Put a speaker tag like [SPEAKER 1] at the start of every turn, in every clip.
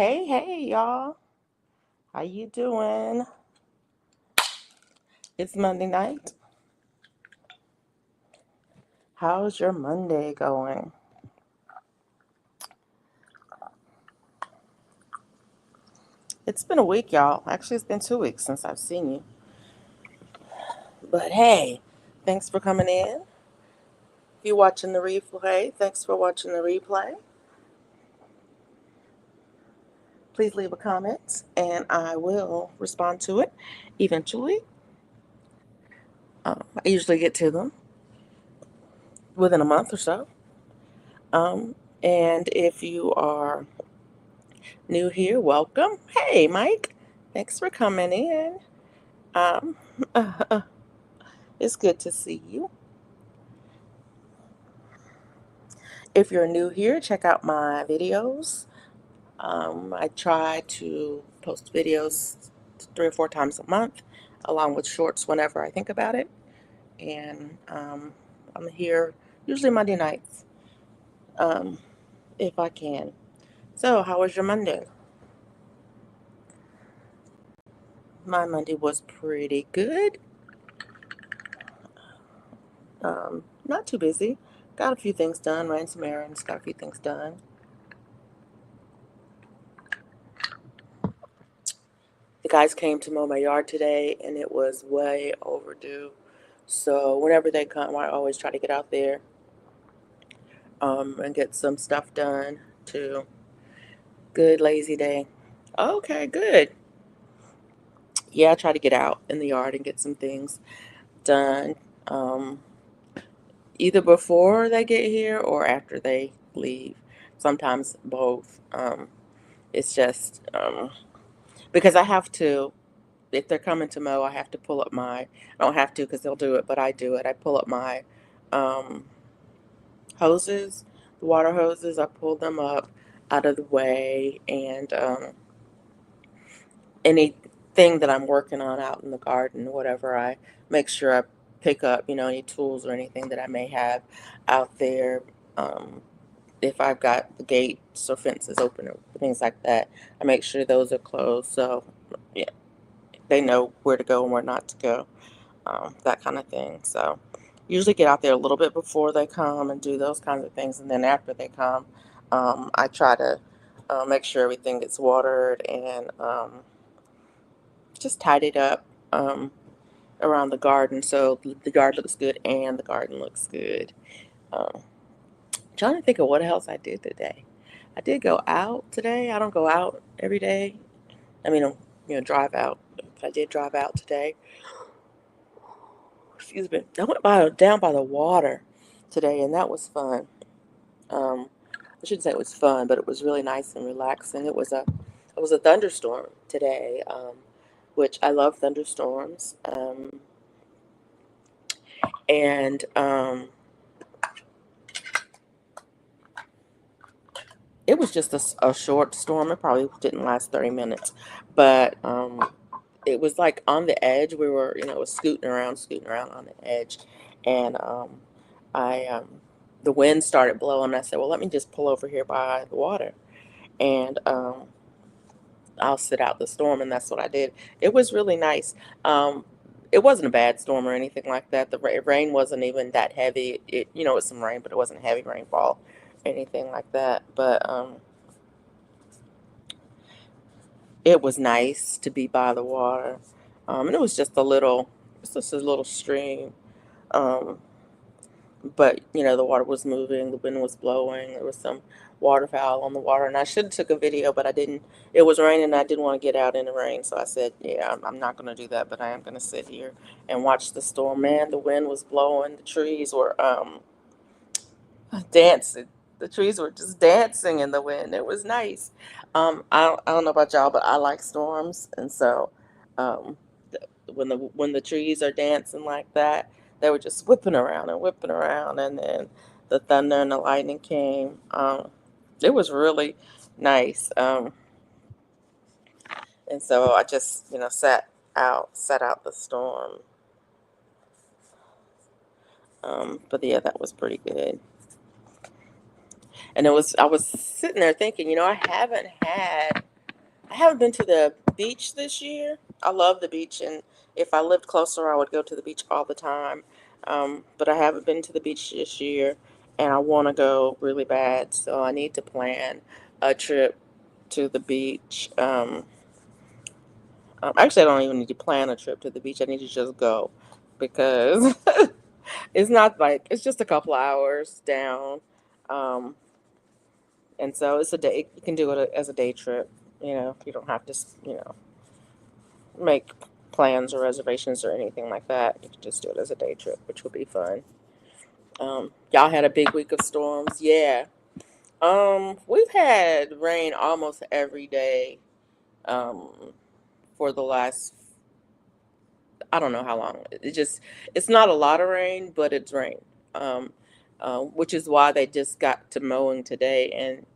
[SPEAKER 1] Hey, y'all. How you doing? It's Monday night. How's your Monday going? It's been a week, y'all. Actually, it's been 2 weeks since I've seen you. But hey, thanks for coming in. If you're watching the replay, thanks for watching the replay. Please leave a comment and I will respond to it eventually. I usually get to them within a month or so. And if you are new here, welcome. Hey, Mike. Thanks for coming in. Um, it's good to see you. If you're new here, check out my videos. I try to post videos 3 or 4 times a month, along with shorts whenever I think about it. And I'm here usually Monday nights, um, if I can. So, how was your Monday? My Monday was pretty good. Not too busy. Got a few things done, ran some errands, got a few things done. The guys came to mow my yard today, and it was way overdue. So whenever they come, I always try to get out there and get some stuff done too. Good lazy day. Okay, good. Yeah, I try to get out in the yard and get some things done, um, either before they get here or after they leave. Sometimes both. It's just because I have to. If they're coming to mow, I have to pull up my. I don't have to because they'll do it, but I do it. I pull up my um, hoses, the water hoses. I pull them up out of the way, and anything that I'm working on out in the garden, whatever, I make sure I pick up, any tools or anything that I may have out there. Um, if I've got the gates or fences open or things like that, I make sure those are closed. So, yeah, they know where to go and where not to go, that kind of thing. So, usually get out there a little bit before they come and do those kinds of things, and then after they come, I try to make sure everything gets watered and just tidied up around the garden so the yard looks good and the garden looks good. Um, Trying to think of what else I did today. I did go out today. I don't go out every day. I mean, drive out. I did drive out today. Excuse me. I went down by the water today, and that was fun. I shouldn't say it was fun, but it was really nice and relaxing. It was a thunderstorm today, which I love thunderstorms. And it was just a short storm. It probably didn't last 30 minutes, but it was like on the edge. We were, was scooting around on the edge, and I the wind started blowing. I said, well, let me just pull over here by the water, and I'll sit out the storm, and that's what I did. It was really nice. Um, it wasn't a bad storm or anything like that. The rain wasn't even that heavy. It was some rain, but it wasn't heavy rainfall, anything like that. But it was nice to be by the water, and it was it's just a little stream. Um, but the water was moving, the wind was blowing, there was some waterfowl on the water, and I should have took a video, but I didn't. It was raining, and I didn't want to get out in the rain, so I said, yeah, I'm not going to do that, but I am going to sit here and watch the storm. Man, the wind was blowing, the trees were dancing. The trees were just dancing in the wind. It was nice. I don't know about y'all, but I like storms, and so um, when the trees are dancing like that, they were just whipping around, and then the thunder and the lightning came. It was really nice, and so I just sat out the storm. But yeah, that was pretty good. And I was sitting there thinking, I haven't had I haven't been to the beach this year. I love the beach, and if I lived closer, I would go to the beach all the time. But I haven't been to the beach this year, and I want to go really bad. So I need to plan a trip to the beach. Actually, I don't even need to plan a trip to the beach. I need to just go because it's not like it's just a couple hours down. Um, and so it's a day. You can do it as a day trip. You don't have to, make plans or reservations or anything like that. You can just do it as a day trip, which will be fun. Y'all had a big week of storms, yeah. We've had rain almost every day. Um, for the last, I don't know how long. It's not a lot of rain, but it's rain. Um, which is why they just got to mowing today, and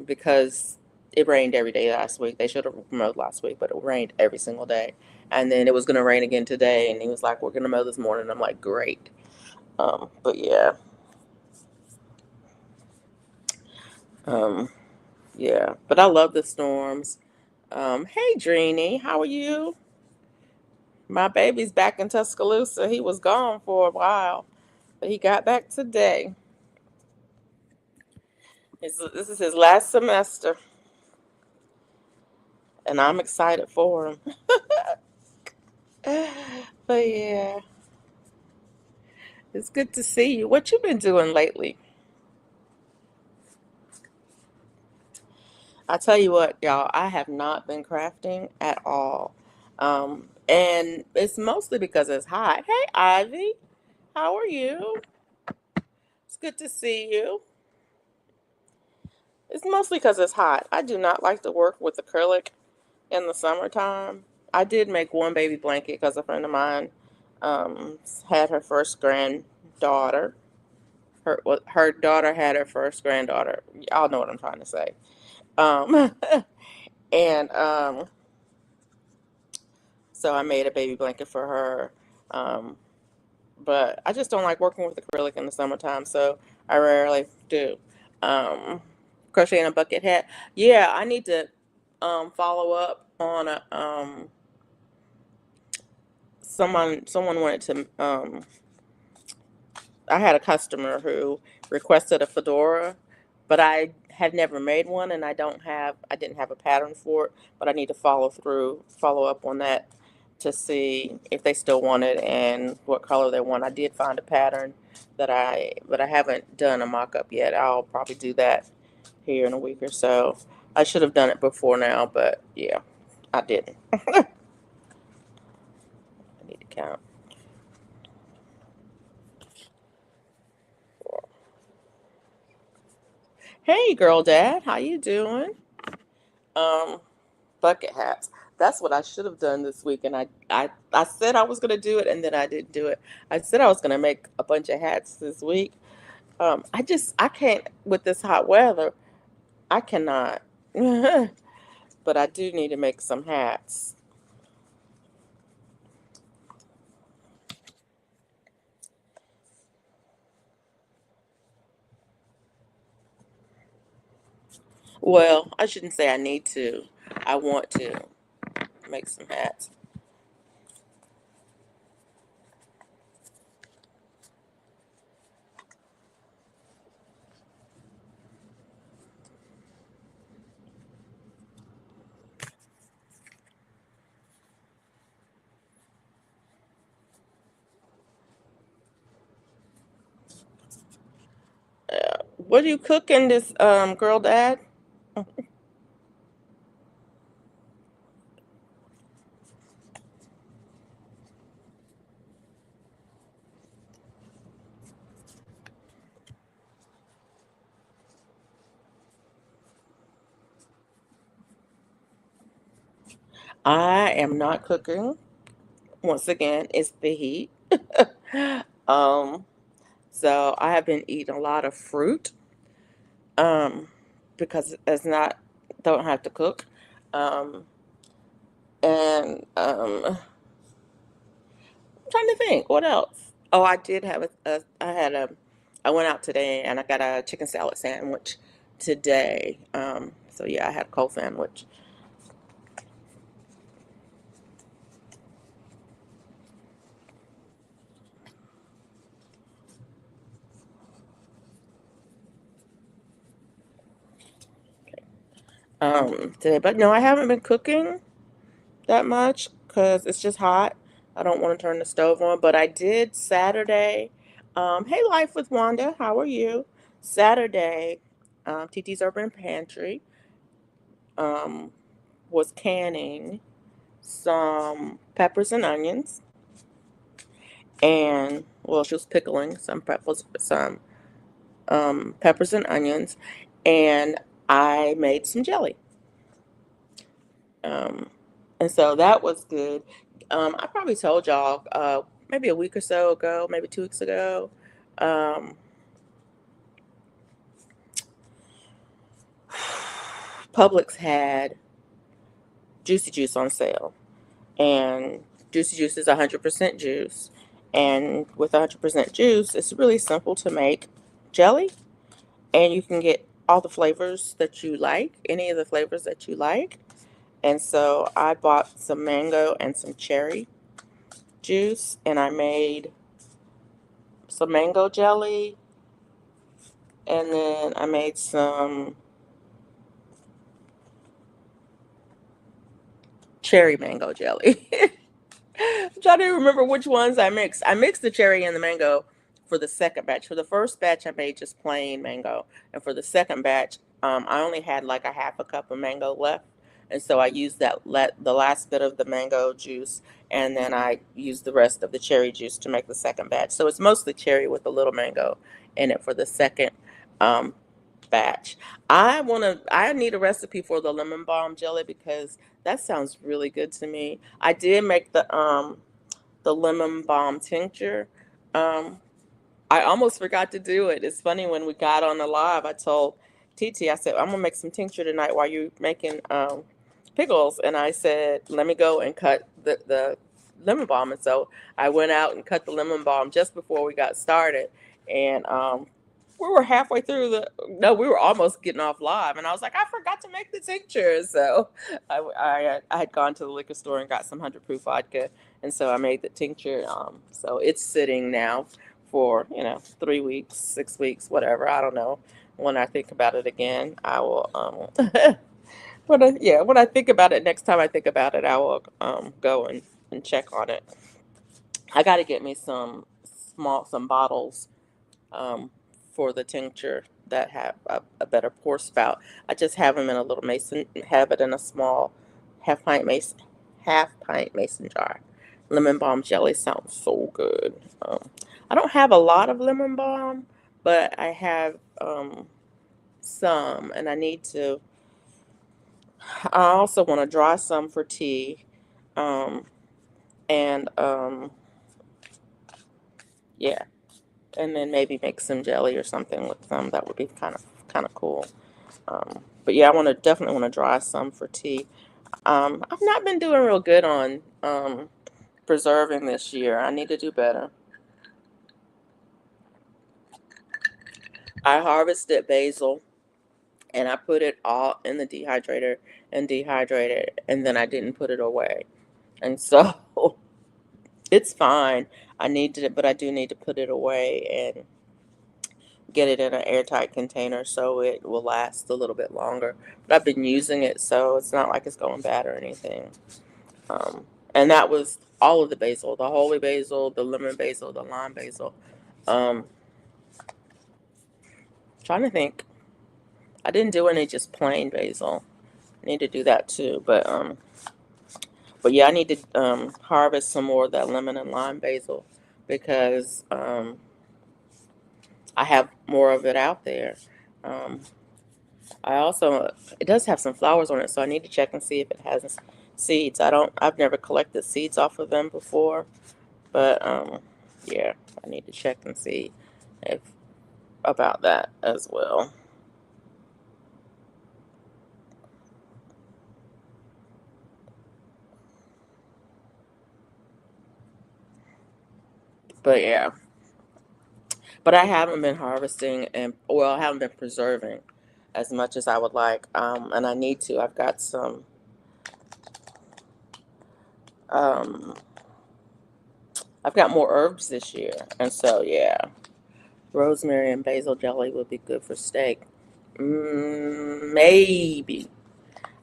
[SPEAKER 1] because it rained every day last week. They should have mowed last week, but it rained every single day. And then it was going to rain again today, and he was like, "We're going to mow this morning." I'm like, "Great." But yeah, um, yeah. But I love the storms. Hey, Dreenie, how are you? My baby's back in Tuscaloosa. He was gone for a while, but he got back today. This is his last semester, and I'm excited for him. But yeah, it's good to see you. What you been doing lately? I tell you what, y'all, I have not been crafting at all. And it's mostly because it's hot. Hey, Ivy, how are you? It's good to see you. It's mostly because it's hot. I do not like to work with acrylic in the summertime. I did make one baby blanket because a friend of mine had her first granddaughter. Her daughter had her first granddaughter. Y'all know what I'm trying to say. Um, and So I made a baby blanket for her. Um, but I just don't like working with acrylic in the summertime, so I rarely do. Um, Crocheting a bucket hat. Yeah, I need to follow up on a someone wanted to I had a customer who requested a fedora, but I had never made one, and I didn't have a pattern for it, but I need to follow up on that to see if they still want it and what color they want. I did find a pattern but I haven't done a mock-up yet. I'll probably do that here in a week or so. I should have done it before now, but yeah, I didn't. I need to count. Hey, girl, dad, how you doing? Um, Bucket hats. That's what I should have done this week, and I said I was gonna do it, and then I didn't do it. I said I was gonna make a bunch of hats this week. I can't with this hot weather. I cannot. But I do need to make some hats. Well, I shouldn't say I need to. I want to make some hats. What are you cooking this girl, dad? I am not cooking. Once again, it's the heat. um, so I have been eating a lot of fruit um, because it's not don't have to cook. Um, and I'm trying to think what else. Oh, I did have I went out today and I got a chicken salad sandwich today. So yeah, I had a cold sandwich. Today, but no, I haven't been cooking that much because it's just hot. I don't want to turn the stove on, but I did Saturday. Hey, Life with Wanda, how are you? Saturday, TT's Urban Pantry um, was canning some peppers and onions, and well, she was pickling some peppers and onions, and I made some jelly. Um, and so that was good. I probably told y'all maybe a week or so ago, maybe 2 weeks ago. Um, Publix had Juicy Juice on sale, and Juicy Juice is 100% juice. And with 100% juice, it's really simple to make jelly, and you can get all the flavors that you like, any of the flavors that you like. And so I bought some mango and some cherry juice, and I made some mango jelly, and then I made some cherry mango jelly. I'm trying to remember which ones I mixed. I mixed the cherry and the mango for the second batch. For the first batch, I made just plain mango, and for the second batch, I only had like a half a cup of mango left, and so I used the last bit of the mango juice, and then I used the rest of the cherry juice to make the second batch. So it's mostly cherry with a little mango in it for the second um, batch. I need a recipe for the lemon balm jelly because that sounds really good to me. I did make the lemon balm tincture. Um, I almost forgot to do it. It's funny when we got on the live, I told TT, I said, I'm gonna make some tincture tonight while you're making pickles. And I said, let me go and cut the lemon balm. And so I went out and cut the lemon balm just before we got started. And we were halfway through no, we were almost getting off live. And I was like, I forgot to make the tincture. So I had gone to the liquor store and got some 100 proof vodka. And so I made the tincture. So it's sitting now for 3 weeks, 6 weeks, whatever. I don't know. When I think about it again, I will. When I think about it, next time I think about it, I will go and check on it. I got to get me some bottles um, for the tincture that have a better pour spout. I just have them in a little mason, have it in a small half pint mason jar. Lemon balm jelly sounds so good. I don't have a lot of lemon balm, but I have some, and I need to. I also want to dry some for tea, um, and yeah, and then maybe make some jelly or something with some. That would be kind of cool. But yeah, I want to definitely want to dry some for tea. I've not been doing real good on preserving this year. I need to do better. I harvested basil and I put it all in the dehydrator and dehydrated, and then I didn't put it away. And so it's fine. But I do need to put it away and get it in an airtight container so it will last a little bit longer. But I've been using it, so it's not like it's going bad or anything. Um, and that was all of the basil, the holy basil, the lemon basil, the lime basil. Um, Trying to think. I didn't do any just plain basil. I need to do that too. But yeah, I need to harvest some more of that lemon and lime basil because I have more of it out there. Um, I also it does have some flowers on it, so I need to check and see if it has seeds. I've never collected seeds off of them before, but yeah, I need to check and see if about that as well. But yeah, but I haven't been harvesting and well, I haven't been preserving. as much as I would like. And I need to. I've got some um, I've got more herbs this year, and so yeah, rosemary and basil jelly would be good for steak. Maybe.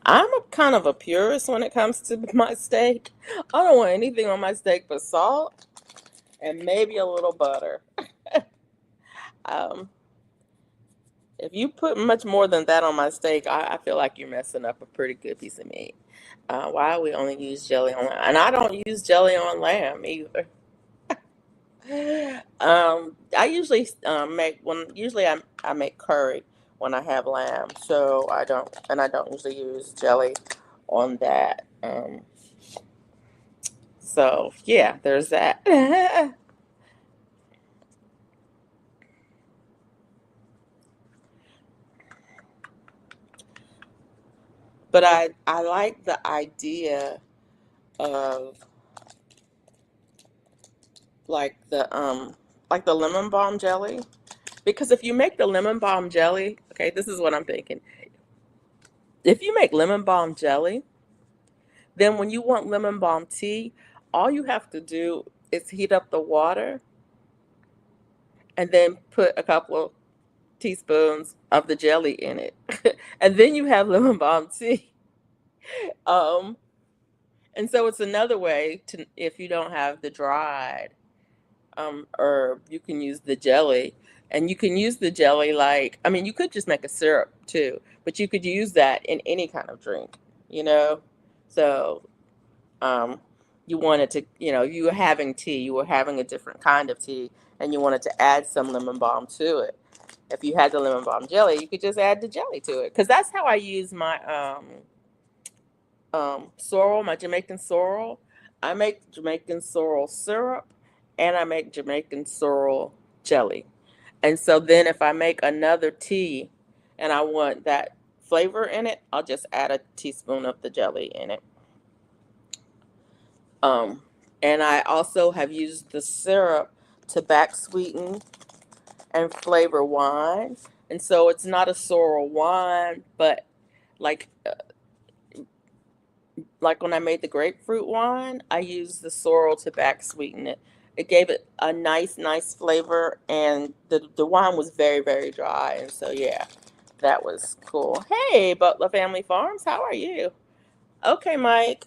[SPEAKER 1] I'm a kind of a purist when it comes to my steak. I don't want anything on my steak but salt and maybe a little butter. Um, if you put much more than that on my steak, I feel like you're messing up a pretty good piece of meat. Why we only use jelly on lamb? And I don't use jelly on lamb either. I usually make when usually I make curry when I have lamb, so I don't usually use jelly on that. So yeah, there's that. But I like the idea of like the lemon balm jelly, because if you make the lemon balm jelly, okay, this is what I'm thinking. If you make lemon balm jelly, then when you want lemon balm tea, all you have to do is heat up the water and then put a couple of teaspoons of the jelly in it. And then you have lemon balm tea. Um, and so it's another way to, if you don't have the dried herb, you can use the jelly. And you can use the jelly like, I mean, you could just make a syrup too, but you could use that in any kind of drink, you know? So um, you wanted to, you were having tea, you were having a different kind of tea, and you wanted to add some lemon balm to it. If you had the lemon balm jelly, you could just add the jelly to it. Because that's how I use my sorrel, my Jamaican sorrel. I make Jamaican sorrel syrup, and I make Jamaican sorrel jelly. And so then if I make another tea and I want that flavor in it, I'll just add a teaspoon of the jelly in it. Um, and I also have used the syrup to back sweeten and flavor wine. And so it's not a sorrel wine, but like like when I made the grapefruit wine, I used the sorrel to back sweeten it. It gave it a nice flavor, and the wine was very dry. And so yeah, that was cool. Hey, Butler Family Farms, how are you? Okay, Mike.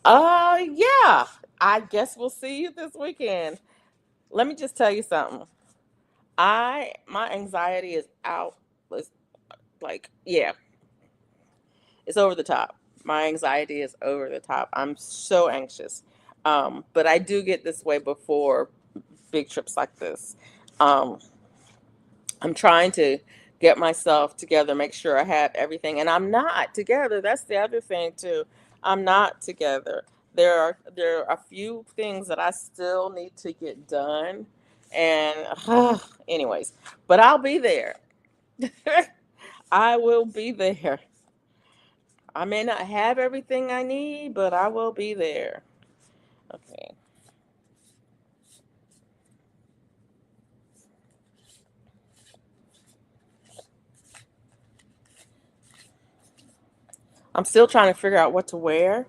[SPEAKER 1] Yeah. I guess we'll see you this weekend. Let me just tell you something. My anxiety is out. It's like, yeah, it's over the top. My anxiety is over the top. I'm so anxious. But I do get this way before big trips like this. Um, I'm trying to get myself together, make sure I have everything, and I'm not together. That's the other thing too. I'm not together. There are a few things that I still need to get done, and anyways, but I'll be there. I will be there. I may not have everything I need, but I will be there. Okay. I'm still trying to figure out what to wear.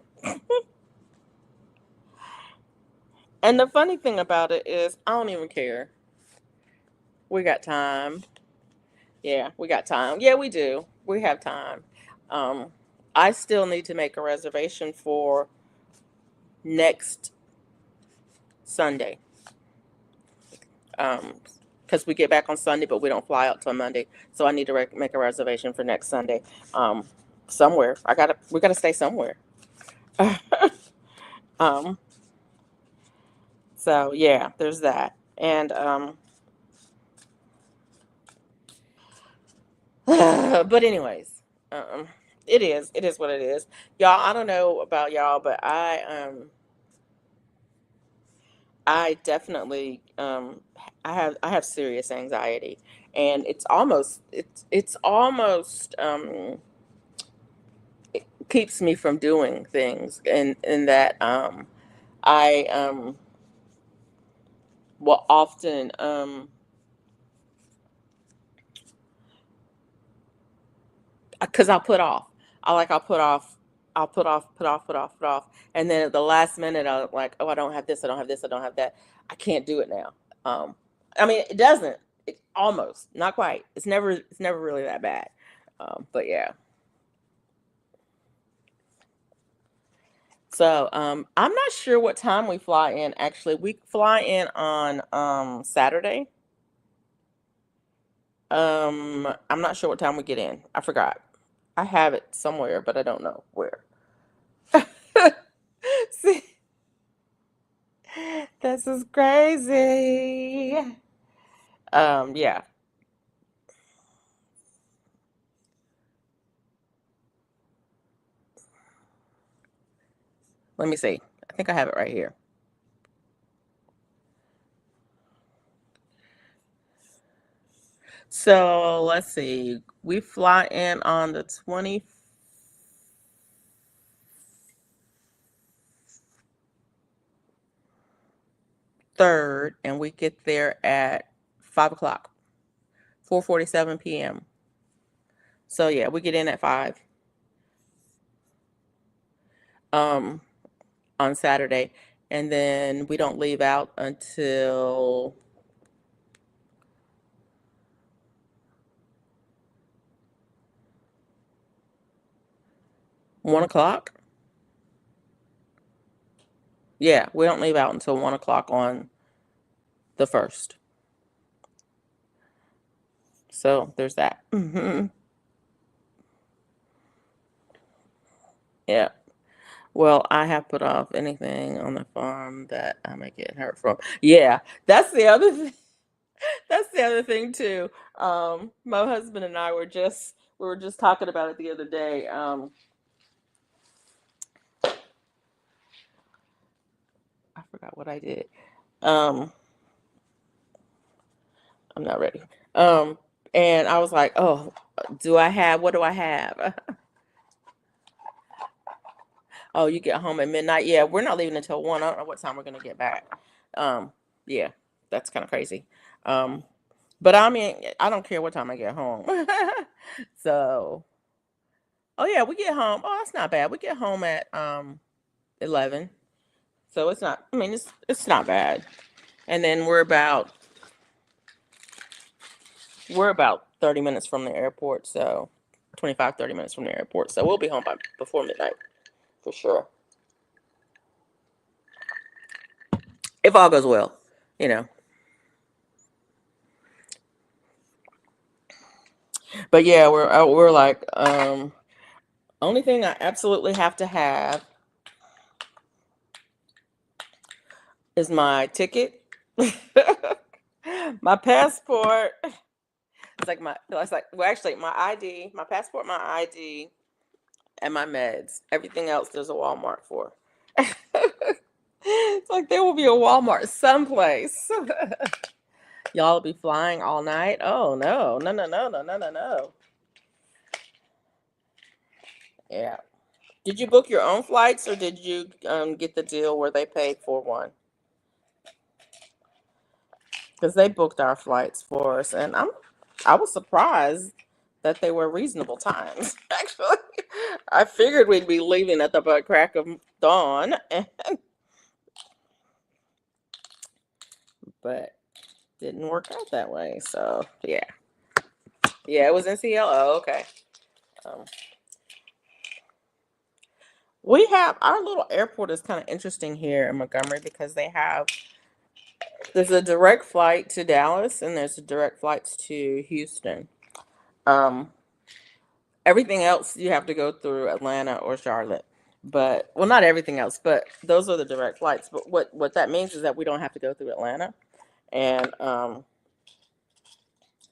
[SPEAKER 1] And the funny thing about it is, I don't even care. We got time. Yeah, we got time. Yeah, we do. We have time. Um, I still need to make a reservation for next Sunday. Because we get back on Sunday, but we don't fly out till Monday. So I need to make a reservation for next Sunday. Um, somewhere. We gotta stay somewhere. um, so yeah, there's that. And but anyways, um, it is what it is. Y'all, I don't know about y'all, but I definitely I have serious anxiety, and it's almost it keeps me from doing things, and in that I Well, often, because I'll put off. I'll put off. I'll put off, put off, put off, put off, and then at the last minute, I'm like, oh, I don't have this, I don't have this, I don't have that. I can't do it now. Um, I mean, it doesn't. It almost, not quite. It's never really that bad. But yeah. So I'm not sure what time we fly in. Actually, we fly in on Saturday. I'm not sure what time we get in. I forgot. I have it somewhere, but I don't know where. See, this is crazy. Yeah. Let me see. I think I have it right here. So let's see. We fly in on the 23rd, and we get there at 5 o'clock, 4:47 p.m. So yeah, we get in at 5 um on Saturday, and then we don't leave out until 1 o'clock. Yeah, we don't leave out until 1 o'clock on the first. So there's that. Yeah. Well, I have put off anything on the farm that I may get hurt from. Yeah, that's the other thing. That's the other thing too. My husband and I we were just talking about it the other day. I forgot what I did. Um, I'm not ready. Um, and I was like, oh, do I have, what do I have? Oh, you get home at midnight. Yeah, we're not leaving until 1. I don't know what time we're gonna get back. Um, yeah, that's kind of crazy. Um, but I mean, I don't care what time I get home. So, oh yeah, we get home. Oh, that's not bad. We get home at 11. So it's not, I mean, it's not bad. And then we're about 30 minutes from the airport, so 25, 30 minutes from the airport. So we'll be home by before midnight for sure. If all goes well, you know. But yeah, we're like only thing I absolutely have to have is my ticket, my passport. It's like, well, actually, my ID, my passport, my ID, and my meds. Everything else there's a Walmart for. It's like there will be a Walmart someplace. Y'all will be flying all night. Oh no, no, no, no, no, no, no, no. Yeah. Did you book your own flights or did you get the deal where they paid for one? Because they booked our flights for us, and I was surprised that they were reasonable times. Actually, I figured we'd be leaving at the butt crack of dawn, but didn't work out that way. So yeah, yeah, it was in CLO. Okay, um, we have our little airport is kind of interesting here in Montgomery because there's a direct flight to Dallas and there's a direct flights to Houston. Um, Everything else you have to go through Atlanta or Charlotte. But well, not everything else, but those are the direct flights. But what that means is that we don't have to go through Atlanta, and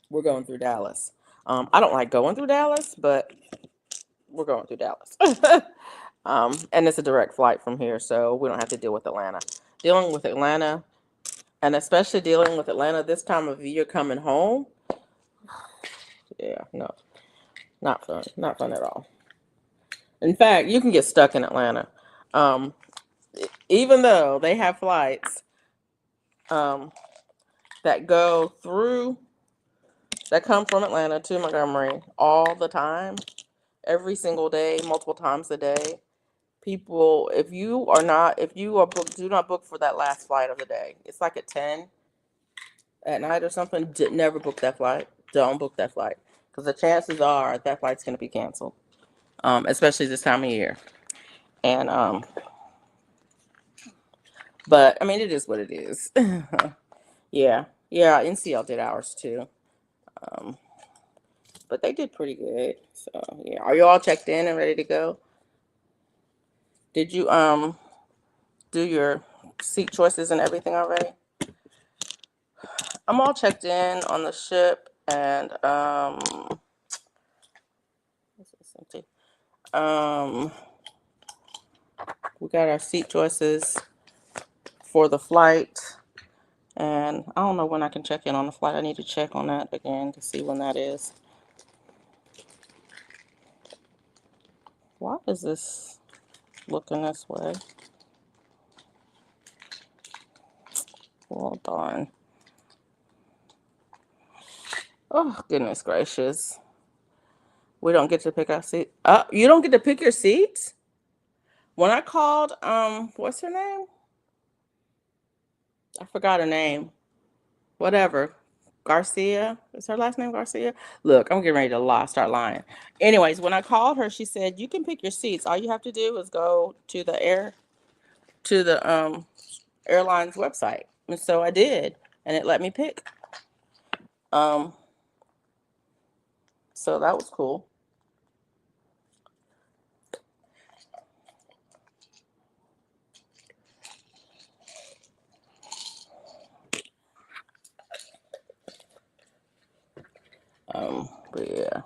[SPEAKER 1] we're going through Dallas. I don't like going through Dallas, but we're going through Dallas. And it's a direct flight from here, so we don't have to deal with Atlanta. Dealing with Atlanta, and especially dealing with Atlanta this time of year coming home, yeah, no, not fun. Not fun at all. In fact, you can get stuck in Atlanta. Um, Even though they have flights, um, that go through, that come from Atlanta to Montgomery all the time, every single day, multiple times a day. People, if you are booked, do not book for that last flight of the day. It's like at 10 at night or something. Never book that flight. Don't book that flight because the chances are that flight's going to be canceled, especially this time of year. And but I mean, it is what it is. Yeah, yeah. NCL did ours too, um, but they did pretty good. So yeah, are you all checked in and ready to go? Did you do your seat choices and everything already? I'm all checked in on the ship, and um, we got our seat choices for the flight, and I don't know when I can check in on the flight. I need to check on that again to see when that is. Why is this looking this way? Hold on. Oh, goodness gracious. We don't get to pick our seat. You don't get to pick your seats? When I called, what's her name? I forgot her name. Whatever. Garcia. Is her last name Garcia? Look, I'm getting ready to start lying. Anyways, when I called her, she said, you can pick your seats. All you have to do is go to the airline's website. And so I did, and it let me pick. Um, so that was cool. But yeah.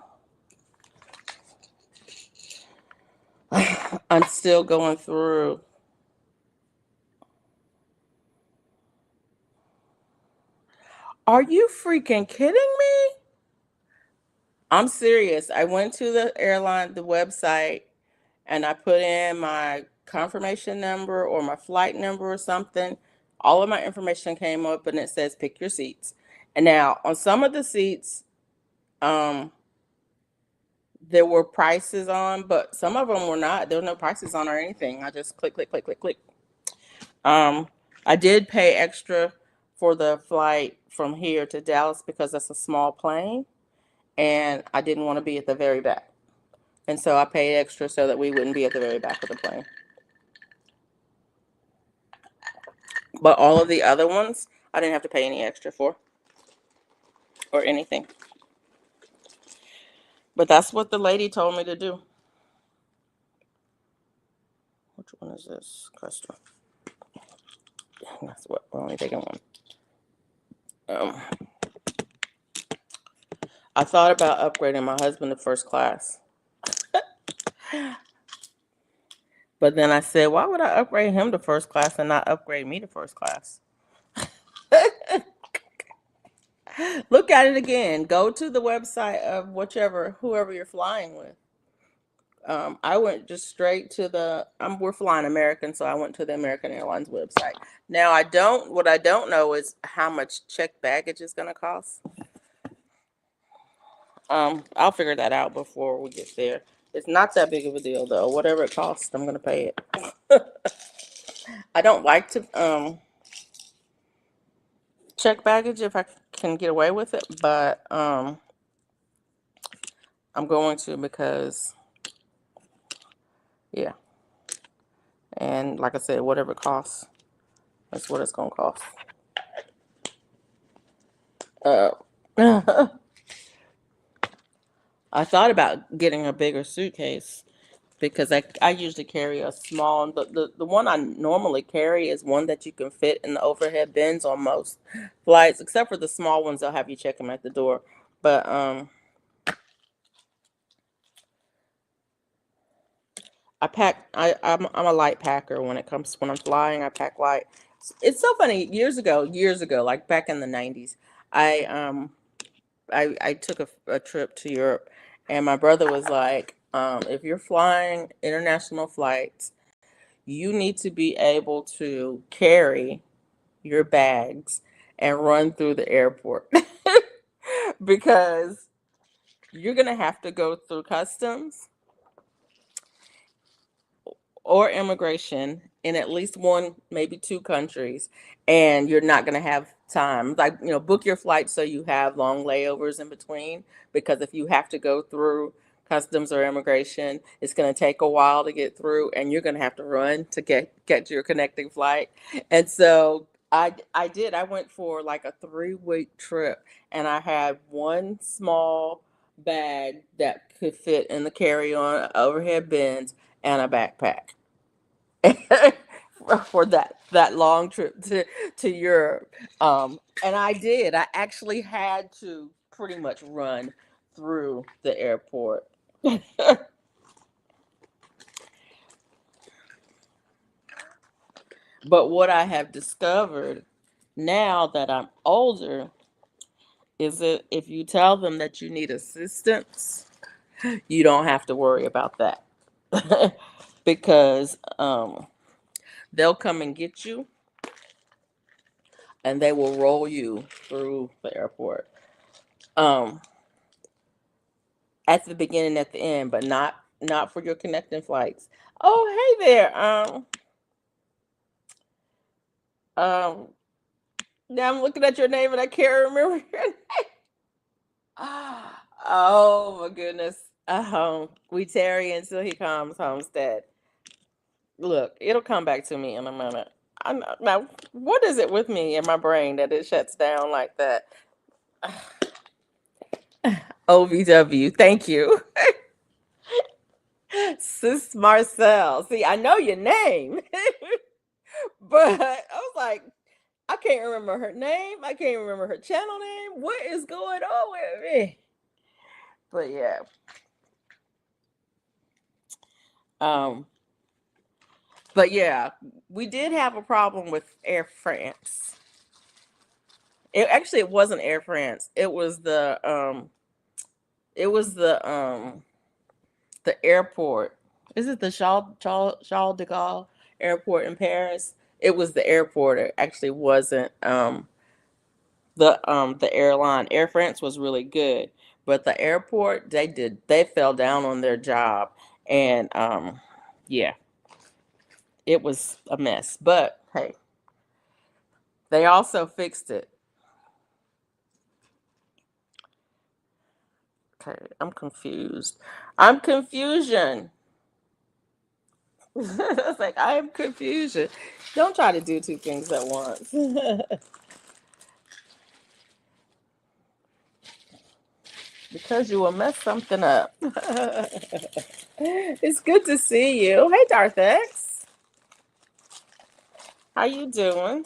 [SPEAKER 1] I'm still going through. Are you freaking kidding me? I'm serious. I went to the airline, the website, and I put in my confirmation number or my flight number or something. All of my information came up and it says pick your seats. And now on some of the seats, um, there were prices on, but some of them were not. There were no prices on or anything. I just click, click, click, click, click. Um, I did pay extra for the flight from here to Dallas because that's a small plane, and I didn't want to be at the very back. And so I paid extra so that we wouldn't be at the very back of the plane. But all of the other ones, I didn't have to pay any extra for or anything. But that's what the lady told me to do. Which one is this customer? That's what we're only taking one. Um, I thought about upgrading my husband to first class. But then I said, why would I upgrade him to first class and not upgrade me to first class? Look at it again. Go to the website of whoever you're flying with. I went just straight to we're flying American, so I went to the American Airlines website. Now what I don't know is how much checked baggage is going to cost. I'll figure that out before we get there. It's not that big of a deal though. Whatever it costs, I'm going to pay it. I don't like to, check baggage if I can get away with it, but, I'm going to because, yeah. And like I said, whatever it costs, that's what it's going to cost. I thought about getting a bigger suitcase because I usually carry a small, the one I normally carry is one that you can fit in the overhead bins on most flights, except for the small ones, they'll have you check them at the door. But, I'm a light packer when I'm flying, I pack light. It's so funny, years ago, like back in the 90s, I, I took a trip to Europe, and my brother was like, if you're flying international flights, you need to be able to carry your bags and run through the airport because you're going to have to go through customs or immigration in at least one, maybe two countries, and you're not going to have time. Like, book your flight so you have long layovers in between, because if you have to go through customs or immigration, it's going to take a while to get through, and you're going to have to run to get your connecting flight. And so I did. I went for like a 3-week trip, and I had one small bag that could fit in the carry-on overhead bins and a backpack for that long trip to Europe. And I did. I actually had to pretty much run through the airport. But what I have discovered now that I'm older is that if you tell them that you need assistance, you don't have to worry about that. Because they'll come and get you, and they will roll you through the airport. Um, at the beginning, at the end, but not for your connecting flights. Oh, hey there. Um. Now I'm looking at your name and I can't remember your name. Oh my goodness. We tarry until he comes, Homestead. Look, it'll come back to me in a minute. Now, what is it with me in my brain that it shuts down like that? OVW, thank you. Sis Marcel. See, I know your name, but I was like, I can't remember her name. I can't remember her channel name. What is going on with me? But yeah. Um, but yeah, we did have a problem with Air France. It wasn't Air France. It was the airport. Is it the Charles de Gaulle airport in Paris? It was the airport. It actually wasn't the airline. Air France was really good, but the airport, they fell down on their job, and yeah, it was a mess. But hey, they also fixed it. Okay, I'm confused. I'm confusion. It's like I am confusion. Don't try to do two things at once. Because you will mess something up. It's good to see you. Hey, Darthex. How you doing?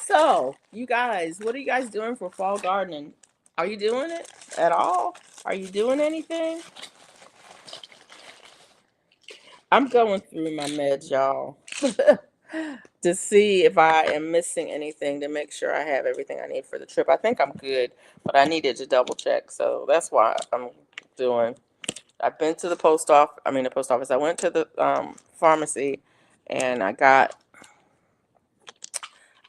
[SPEAKER 1] So, you guys, what are you guys doing for fall gardening? Are you doing it at all? Are you doing anything? I'm going through my meds, y'all, to see if I am missing anything, to make sure I have everything I need for the trip. I think I'm good, but I needed to double check. So that's why I'm doing. I've been to the post office. I mean, the post office. I went to the pharmacy, and I got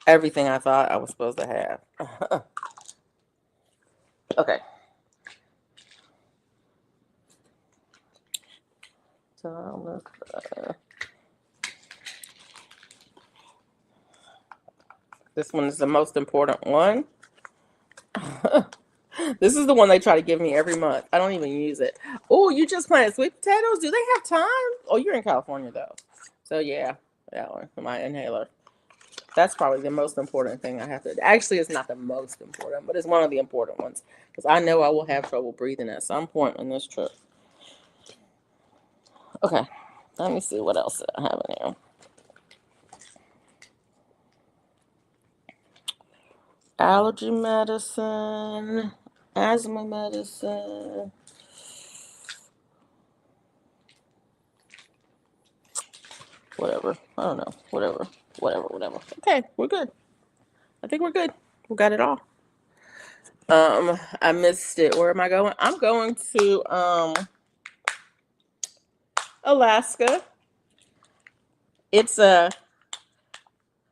[SPEAKER 1] everything I thought I was supposed to have. Okay. So this one is the most important one. This is the one they try to give me every month. I don't even use it. Oh, you just planted sweet potatoes? Do they have time? Oh, you're in California though. So yeah, that one, my inhaler. That's probably the most important thing I have to. Actually, it's not the most important, but it's one of the important ones because I know I will have trouble breathing at some point in this trip. Okay, let me see what else I have in here. Allergy medicine, asthma medicine. Whatever. I don't know. Whatever. Whatever. Okay, we're good. I think we're good. We got it all. I missed it. Where am I going? I'm going to Alaska. It's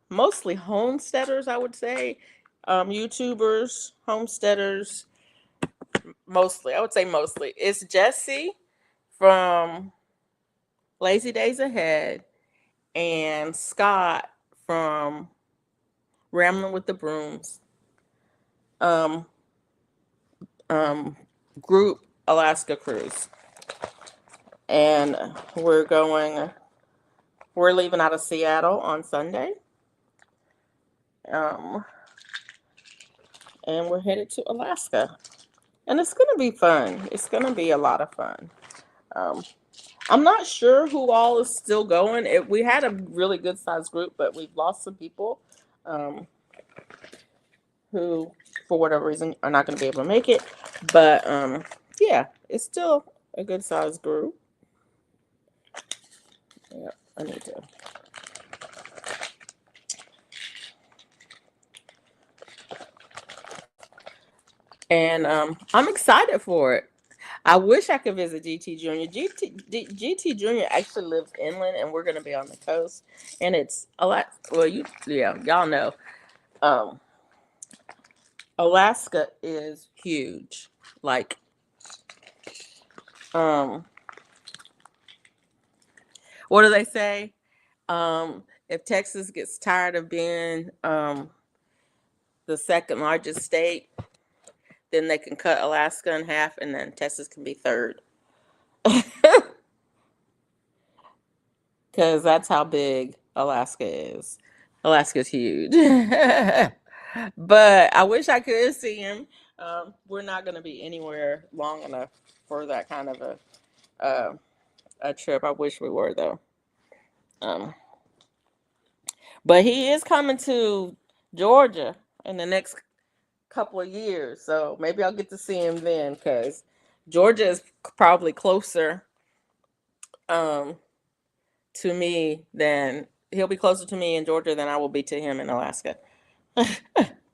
[SPEAKER 1] mostly homesteaders, I would say. YouTubers, homesteaders, mostly. I would say mostly. It's Jesse from Lazy Days Ahead and Scott from Rambling with the Brooms. Um, um, Group Alaska Cruise, and we're going. We're leaving out of Seattle on Sunday. Um, and we're headed to Alaska. And it's going to be fun. It's going to be a lot of fun. Um, I'm not sure who all is still going. We had a really good sized group, but we've lost some people um, who, for whatever reason, are not going to be able to make it. But yeah, it's still a good sized group. Yeah, I need to. And I'm excited for it. I wish I could visit GT Junior. GT Junior actually lives inland, and we're going to be on the coast. And it's a lot. Well, y'all know. Um, Alaska is huge. Like, um, what do they say? If Texas gets tired of being the second largest state, then they can cut Alaska in half, and then Texas can be third. Because that's how big Alaska is. Alaska's huge. But I wish I could see him. We're not going to be anywhere long enough for that kind of a trip. I wish we were, though. Um, but he is coming to Georgia in the next couple of years. So maybe I'll get to see him then because Georgia is probably closer um, to me than he'll be closer to me in Georgia than I will be to him in Alaska,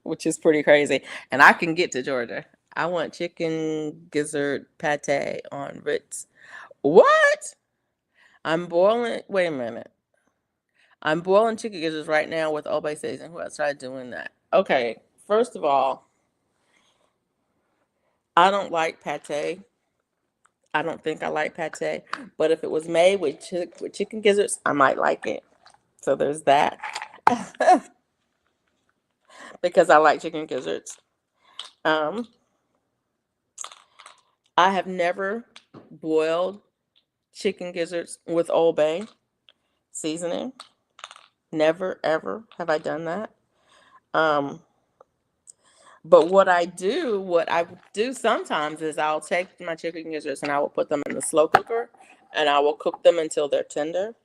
[SPEAKER 1] which is pretty crazy. And I can get to Georgia. I want chicken gizzard pate on Ritz. What? I'm boiling. Wait a minute. I'm boiling chicken gizzards right now with Old Bay season. Who else tried doing that? Okay. First of all, I don't like pate. I don't think I like pate. But if it was made with chicken gizzards, I might like it. So there's that. Because I like chicken gizzards. Um, I have never boiled chicken gizzards with Old Bay seasoning. Never, ever have I done that. Um, but what I do sometimes is I'll take my chicken gizzards and I will put them in the slow cooker and I will cook them until they're tender.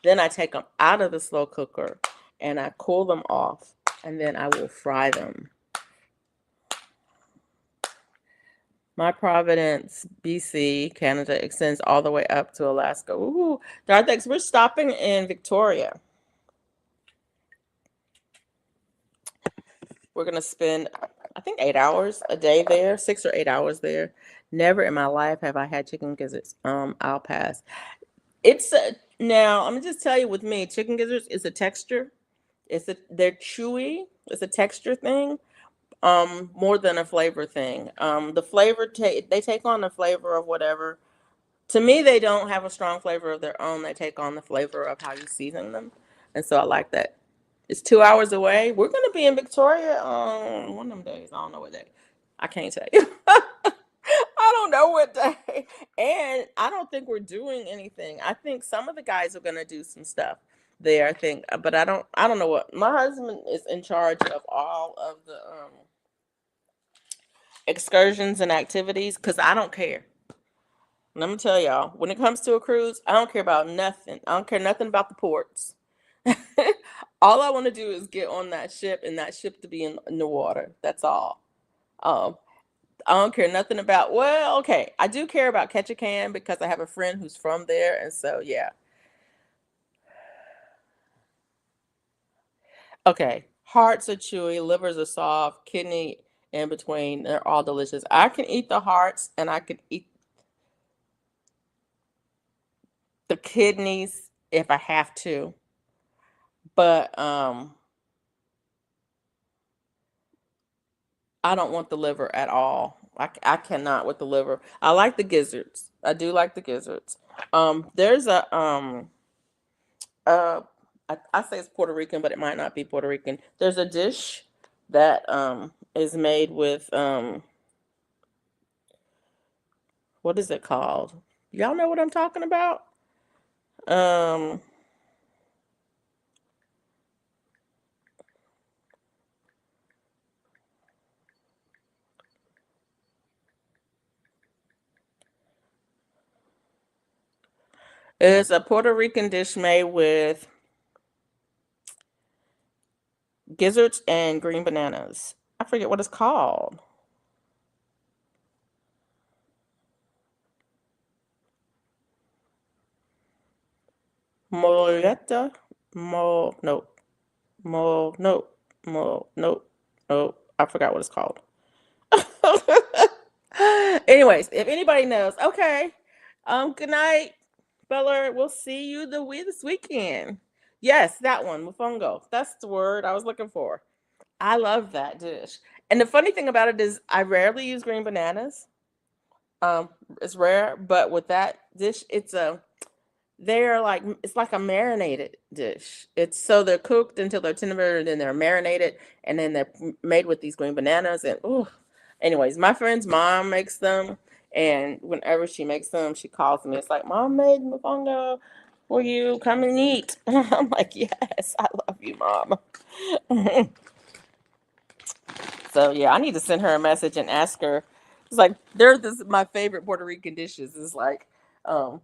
[SPEAKER 1] Then I take them out of the slow cooker and I cool them off and then I will fry them. My Providence, BC, Canada extends all the way up to Alaska. Ooh, Darthex, we're stopping in Victoria. We're gonna spend, I think, 8 hours a day there, 6 or 8 hours there. Never in my life have I had chicken gizzards. I'll pass. Now. I'm gonna just tell you, with me, chicken gizzards is a texture. They're chewy. It's a texture thing. More than a flavor thing. The flavor they take on the flavor of whatever. To me, they don't have a strong flavor of their own. They take on the flavor of how you season them, and so I like that. It's 2 hours away. We're gonna be in Victoria on one of them days. I don't know what day. I can't tell you. I don't know what day. And I don't think we're doing anything. I think some of the guys are gonna do some stuff there. I think, but I don't know what. My husband is in charge of all of the excursions and activities because I don't care. Let me tell y'all, when it comes to a cruise, I don't care about nothing. I don't care nothing about the ports. All I want to do is get on that ship and that ship to be in the water. That's all. Um, I don't care nothing about, well, okay, I do care about Ketchikan because I have a friend who's from there. And so, yeah. Okay. Hearts are chewy, livers are soft, kidney in between. They're all delicious. I can eat the hearts and I can eat the kidneys if I have to. But I don't want the liver at all. I cannot with the liver. I like the gizzards. I do like the gizzards. There's a uh I say it's Puerto Rican, but it might not be Puerto Rican. There's a dish that is made with what is it called? Y'all know what I'm talking about? Um it's a Puerto Rican dish made with gizzards and green bananas. I forget what it's called. Moleta? No. No. No. No. I forgot what it's called. Anyways, if anybody knows, okay. Good night, Bella. We'll see you this weekend. Yes, that one, mofongo. That's the word I was looking for. I love that dish. And the funny thing about it is I rarely use green bananas. Um, it's rare, but with that dish, they're like it's like a marinated dish. It's so they're cooked until they're tender, and then they're marinated, and then they're made with these green bananas. And oh, anyways, my friend's mom makes them, and whenever she makes them, she calls me. It's like, "Mom made mofongo for you. Come and eat." I'm like, "Yes, I love you, Mom." So yeah, I need to send her a message and ask her. It's like they're this my favorite Puerto Rican dishes. Is like,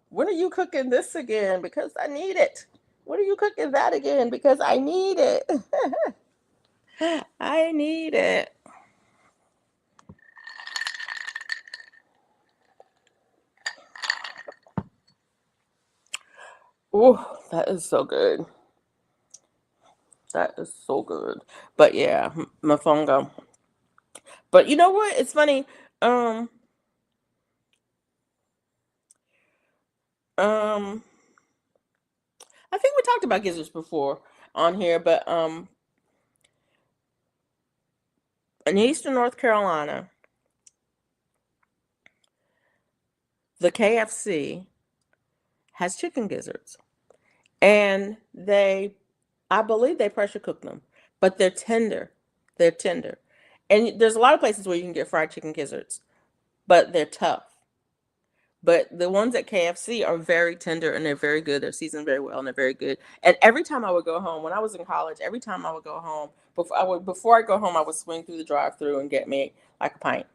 [SPEAKER 1] when are you cooking this again? Because I need it. When are you cooking that again? Because I need it. I need it. Oh, that is so good. That is so good. But yeah, mofongo. But you know what? It's funny. Um, um, I think we talked about gizzards before on here, but in Eastern North Carolina, the KFC has chicken gizzards, and I believe they pressure cook them, but they're tender. They're tender, and there's a lot of places where you can get fried chicken gizzards, but they're tough. But the ones at KFC are very tender and they're very good. They're seasoned very well and they're very good. And every time I would go home, when I was in college, every time I would go home, before I go home, I would swing through the drive-through and get me like a pint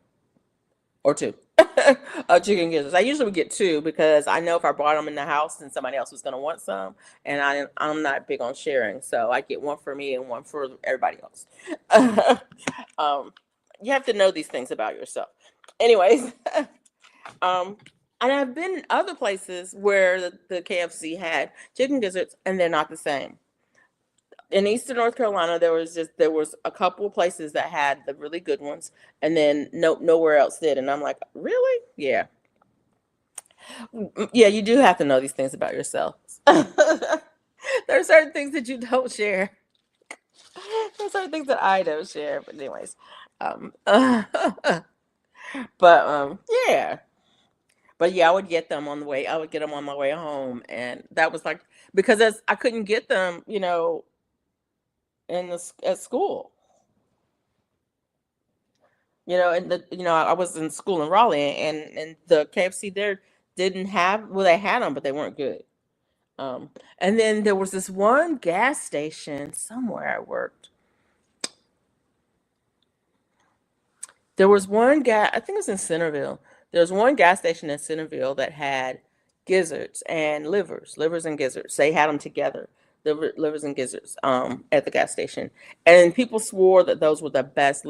[SPEAKER 1] or two of chicken gizzards. I usually would get two because I know if I brought them in the house, then somebody else was going to want some, and I'm not big on sharing, so I get one for me and one for everybody else. um, you have to know these things about yourself. Anyways, um, and I've been in other places where the KFC had chicken gizzards, and they're not the same. In Eastern North Carolina, there was a couple of places that had the really good ones, and then nowhere else did. And I'm like, really? Yeah, yeah. You do have to know these things about yourself. There are certain things that you don't share. There's certain things that I don't share. But anyways, um, but yeah. But yeah, I would get them on the way. I would get them on my way home, and that was like because I couldn't get them, at school. And I was in school in Raleigh, and the KFC there didn't have well, they had them, but they weren't good. And then there was this one gas station somewhere I worked. There was one gas, I think it was in Centerville. There was one gas station in Centerville that had gizzards and livers and gizzards. They had them together, livers and gizzards, at the gas station. And people swore that those were the best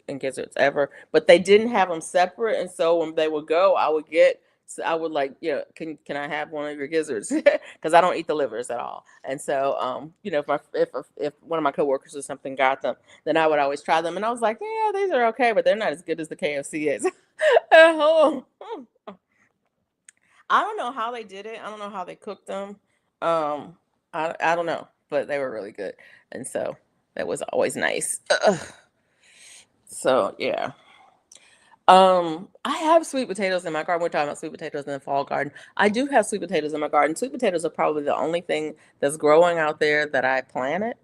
[SPEAKER 1] and gizzards ever, but they didn't have them separate. And so when they would go, I would like, can I have one of your gizzards? Because I don't eat the livers at all. And so, if one of my coworkers or something got them, then I would always try them. And I was like, yeah, these are okay, but they're not as good as the KFC is. Oh, I don't know how they did it. I don't know how they cooked them. Um, I don't know, but they were really good. And so that was always nice. Ugh. So yeah. I have sweet potatoes in my garden. We're talking about sweet potatoes in the fall garden. I do have sweet potatoes in my garden. Sweet potatoes are probably the only thing that's growing out there that I planted.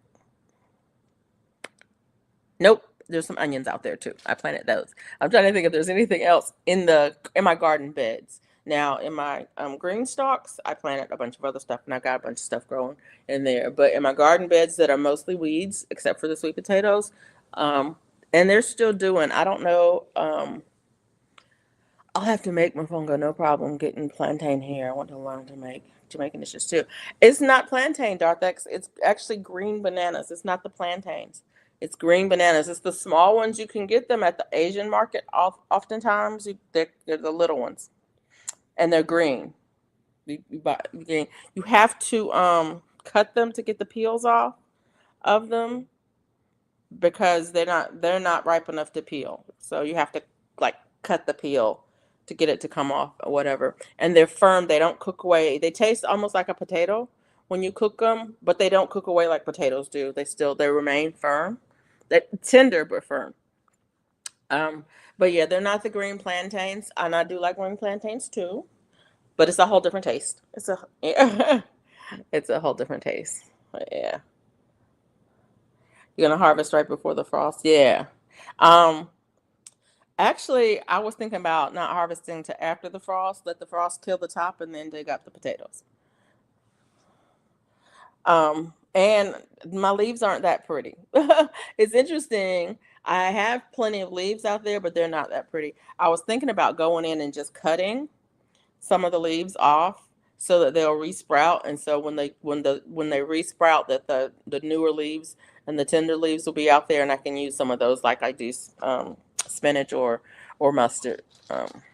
[SPEAKER 1] Nope, there's some onions out there too. I planted those. I'm trying to think if there's anything else in my garden beds. Now in my green stalks, I planted a bunch of other stuff, and I got a bunch of stuff growing in there. But in my garden beds that are mostly weeds, except for the sweet potatoes, um, and they're still doing. I don't know. I'll have to make mofongo, no problem. Getting plantain here. I want to learn to make Jamaican dishes too. It's not plantain, Darthex. It's actually green bananas. It's not the plantains. It's green bananas. It's the small ones. You can get them at the Asian market. Oftentimes, they're the little ones, and they're green. You have to cut them to get the peels off of them because they're not ripe enough to peel. So you have to like cut the peel to get it to come off or whatever. And they're firm. They don't cook away. They taste almost like a potato when you cook them, but they don't cook away like potatoes do. They remain firm. They're tender but firm. Um, but yeah, they're not the green plantains, and I do like green plantains too. But it's a whole different taste. It's a whole different taste. But yeah, you're gonna harvest right before the frost. Yeah. Um, Actually, I was thinking about not harvesting to after the frost, let the frost kill the top, and then dig up the potatoes. And my leaves aren't that pretty. It's interesting. I have plenty of leaves out there, but they're not that pretty. I was thinking about going in and just cutting some of the leaves off so that they'll resprout. And so when they resprout, that the newer leaves and the tender leaves will be out there, and I can use some of those like I do spinach or mustard.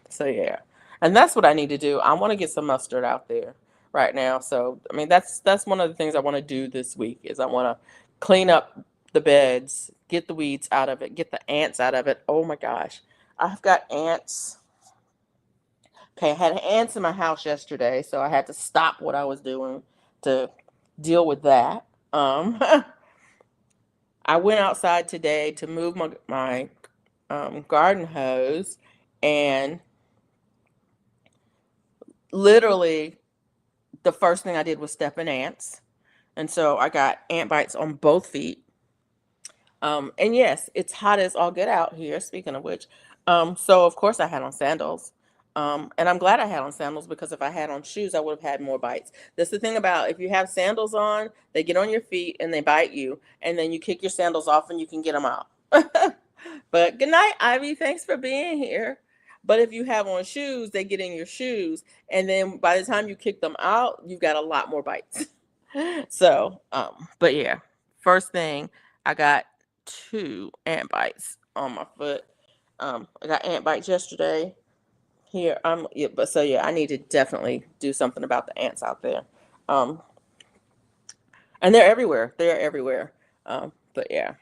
[SPEAKER 1] So yeah, and that's what I need to do. I want to get some mustard out there right now. So I mean, that's one of the things I want to do this week is I want to clean up the beds, get the weeds out of it, get the ants out of it. Oh my gosh, I've got ants. Okay, I had ants in my house yesterday, so I had to stop what I was doing to deal with that. I went outside today to move my garden hose, and literally the first thing I did was step in ants, and so I got ant bites on both feet. And yes, it's hot as all get out here. Speaking of which, so of course I had on sandals. And I'm glad I had on sandals because if I had on shoes, I would have had more bites. That's the thing about if you have sandals on, they get on your feet and they bite you, and then you kick your sandals off and you can get them out. But good night, Ivy. Thanks for being here. But if you have on shoes, they get in your shoes, and then by the time you kick them out, you've got a lot more bites. So, but yeah, first thing I got two ant bites on my foot. I got ant bites yesterday. Here, yeah, but so yeah, I need to definitely do something about the ants out there. Um, and they're everywhere. They're everywhere. But yeah,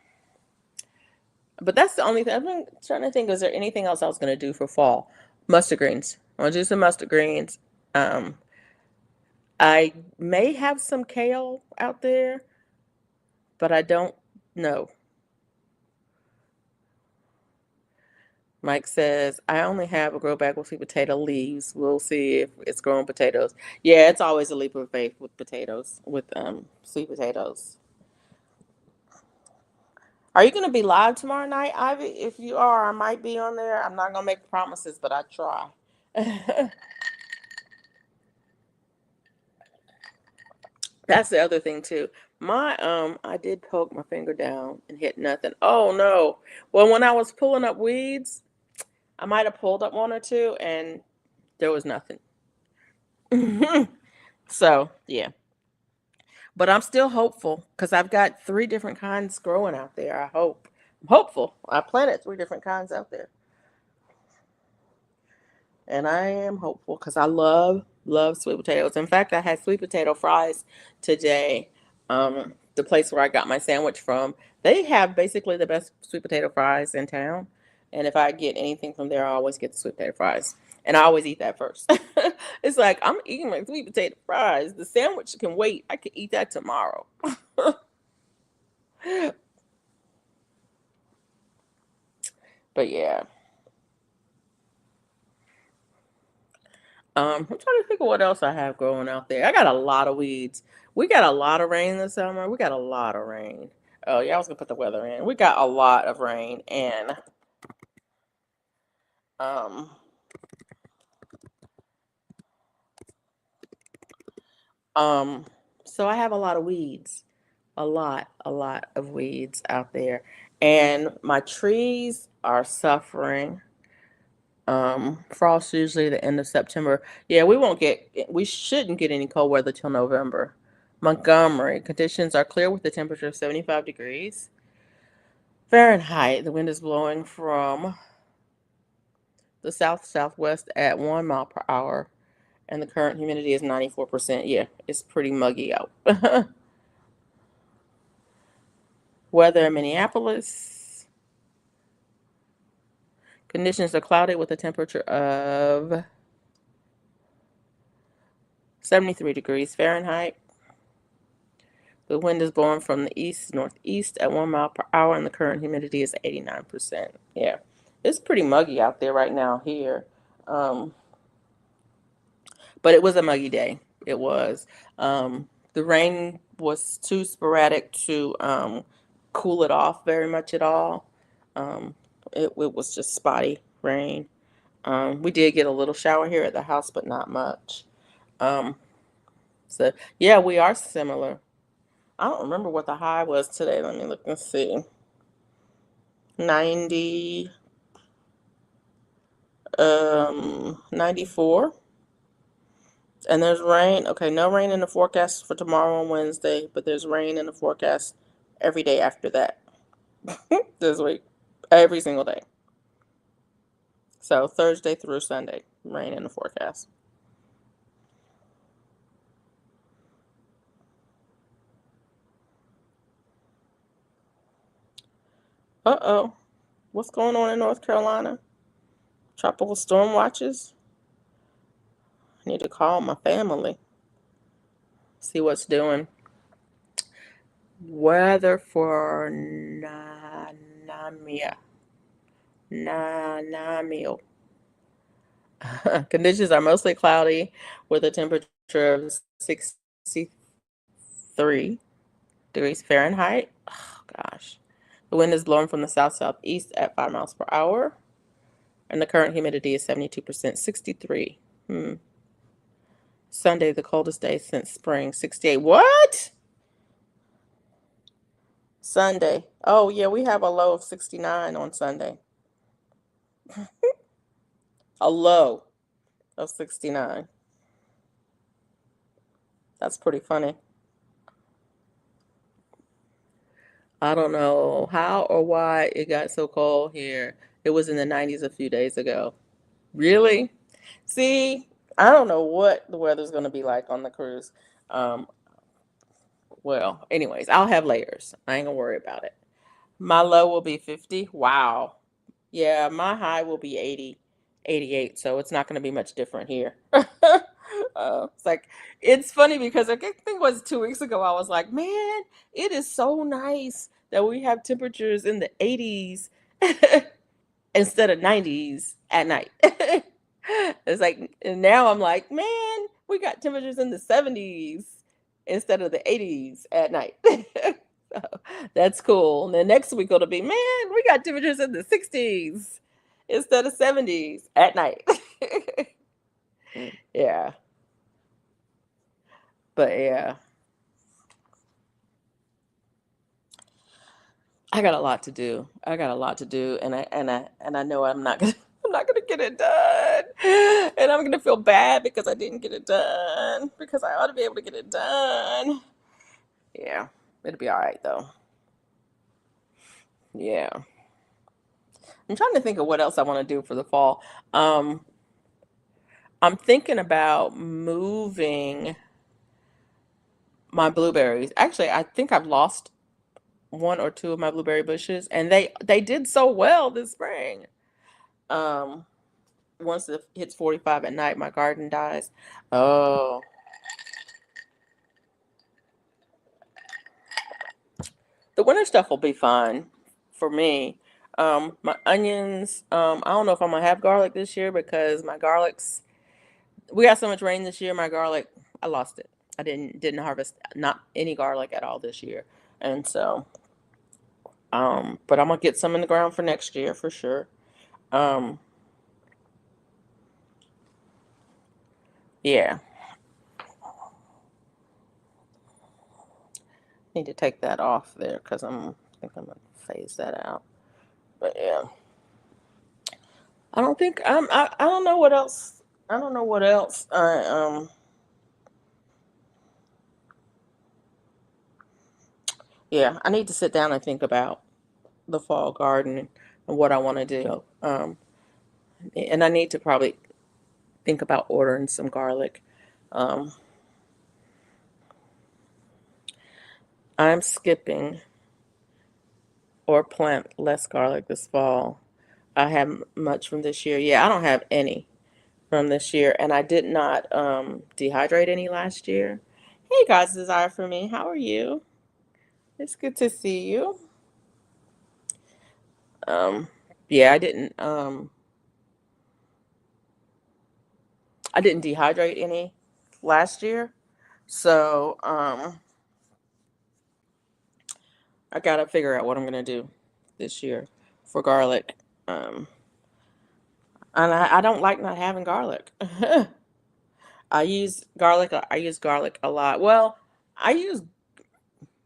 [SPEAKER 1] but that's the only thing. I'm trying to think. Is there anything else I was gonna do for fall? Mustard greens. I want to do some mustard greens. Um, I may have some kale out there, but I don't know. Mike says, I only have a grow bag with sweet potato leaves. We'll see if it's growing potatoes. Yeah, it's always a leap of faith with potatoes, with sweet potatoes. Are you gonna be live tomorrow night, Ivy? If you are, I might be on there. I'm not gonna make promises, but I try. That's the other thing too. I did poke my finger down and hit nothing. Oh no. Well, when I was pulling up weeds, I might have pulled up one or two and there was nothing. So yeah, but I'm still hopeful because I've got three different kinds growing out there. I hope. I'm hopeful. I planted three different kinds out there, and I am hopeful because I love sweet potatoes. In fact, I had sweet potato fries today. The place where I got my sandwich from, they have basically the best sweet potato fries in town. And if I get anything from there, I always get the sweet potato fries. And I always eat that first. It's like I'm eating my sweet potato fries. The sandwich can wait. I can eat that tomorrow. But yeah. I'm trying to think of what else I have growing out there. I got a lot of weeds. We got a lot of rain this summer. We got a lot of rain. Oh yeah, I was gonna put the weather in. We got a lot of rain and um um so I have a lot of weeds. A lot of weeds out there. And my trees are suffering. Frost usually the end of September. Yeah, we shouldn't get any cold weather till November. Montgomery, conditions are clear with a temperature of 75 degrees Fahrenheit. The wind is blowing from the south southwest at 1 mile per hour, and the current humidity is 94%. Yeah, it's pretty muggy out. Weather in Minneapolis. Conditions are cloudy with a temperature of 73 degrees Fahrenheit. The wind is blowing from the east northeast at 1 mile per hour, and the current humidity is 89%. Yeah, it's pretty muggy out there right now here. Um, but it was a muggy day. It was. The rain was too sporadic to cool it off very much at all. Um, it was just spotty rain. We did get a little shower here at the house, but not much. Um, so, yeah, we are similar. I don't remember what the high was today. Let me look and see. 90, 94. And there's rain. Okay, no rain in the forecast for tomorrow and Wednesday, but there's rain in the forecast every day after that this week. Every single day. So Thursday through Sunday, rain in the forecast. Uh-oh. What's going on in North Carolina? Tropical storm watches? I need to call my family, see what's doing. Weather for Nanamia. Nanamio. Conditions are mostly cloudy with a temperature of 63 degrees Fahrenheit. Oh, gosh. The wind is blowing from the south southeast at 5 miles per hour, and the current humidity is 72%. 63. Sunday, the coldest day since spring. 68. What? Sunday. Oh, yeah, we have a low of 69 on Sunday. A low of 69. That's pretty funny. I don't know how or why it got so cold here. It was in the 90s a few days ago. Really? See, I don't know what the weather's going to be like on the cruise. Um, well, anyways, I'll have layers. I ain't gonna worry about it. My low will be 50. Wow. Yeah, my high will be 80, 88. So it's not going to be much different here. It's like, it's funny because I think it was 2 weeks ago. I was like, man, it is so nice that we have temperatures in the 80s instead of 90s at night. It's like, and now I'm like, man, we got temperatures in the 70s instead of the 80s at night. So that's cool. And then next week it'll be, man, we got temperatures in the 60s instead of 70s at night. Yeah. But yeah, I got a lot to do. I got a lot to do, and I know I'm not gonna I'm not gonna get it done, and I'm gonna feel bad because I didn't get it done because I ought to be able to get it done. Yeah, it'll be all right though. Yeah, I'm trying to think of what else I want to do for the fall. Um, I'm thinking about moving my blueberries. Actually, I think I've lost one or two of my blueberry bushes, and they did so well this spring. Um, Once it hits 45 at night, my garden dies. Oh, the winter stuff will be fine for me. My onions, I don't know if I'm gonna have garlic this year because my garlics, we got so much rain this year. My garlic, I lost it. I didn't harvest not any garlic at all this year, and so but I'm gonna get some in the ground for next year for sure. Um, yeah, need to take that off there because I think I'm gonna phase that out. But yeah, I don't think I don't know what else. I don't know what else. Yeah, I need to sit down and think about the fall garden and what I want to do. And I need to probably think about ordering some garlic. Um, I'm skipping or plant less garlic this fall. I haven't much from this year. Yeah, I don't have any from this year, and I did not dehydrate any last year. Hey, God's desire for me. How are you? It's good to see you. Um, yeah, I didn't dehydrate any last year, so I gotta figure out what I'm gonna do this year for garlic. Um, and I don't like not having garlic. I use garlic a lot. Well, I use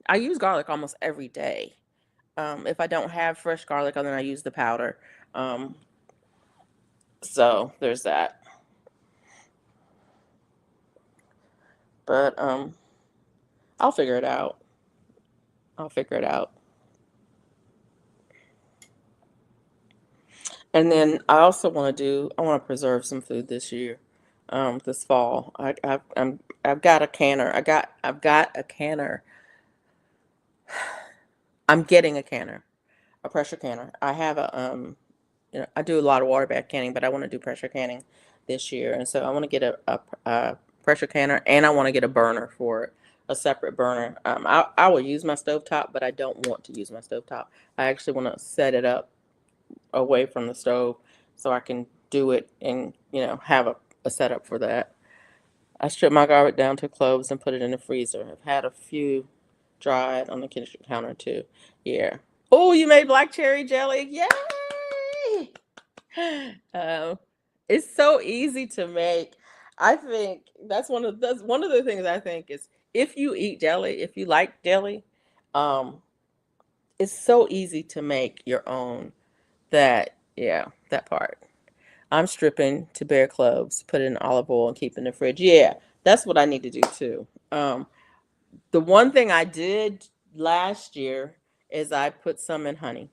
[SPEAKER 1] I use garlic almost every day. If I don't have fresh garlic, then I use the powder. Um, so there's that. But I'll figure it out. I'll figure it out. And then I want to preserve some food this year, this fall. I've got a canner. I've got a canner. I'm getting a canner, a pressure canner. I have I do a lot of water bath canning, but I want to do pressure canning this year, and so I want to get a pressure canner, and I want to get a burner for it, a separate burner. I will use my stovetop, but I don't want to use my stovetop. I actually want to set it up away from the stove so I can do it and have a setup for that. I strip my garlic down to cloves and put it in the freezer. I've had a few dried on the kitchen counter too. Yeah. Oh, you made black cherry jelly! Yay! Um, it's so easy to make. I think that's one of the things I think is if you eat jelly, if you like jelly, um, it's so easy to make your own. That yeah, that part. I'm stripping to bare cloves, put it in olive oil and keep it in the fridge. Yeah, that's what I need to do too. The one thing I did last year is I put some in honey.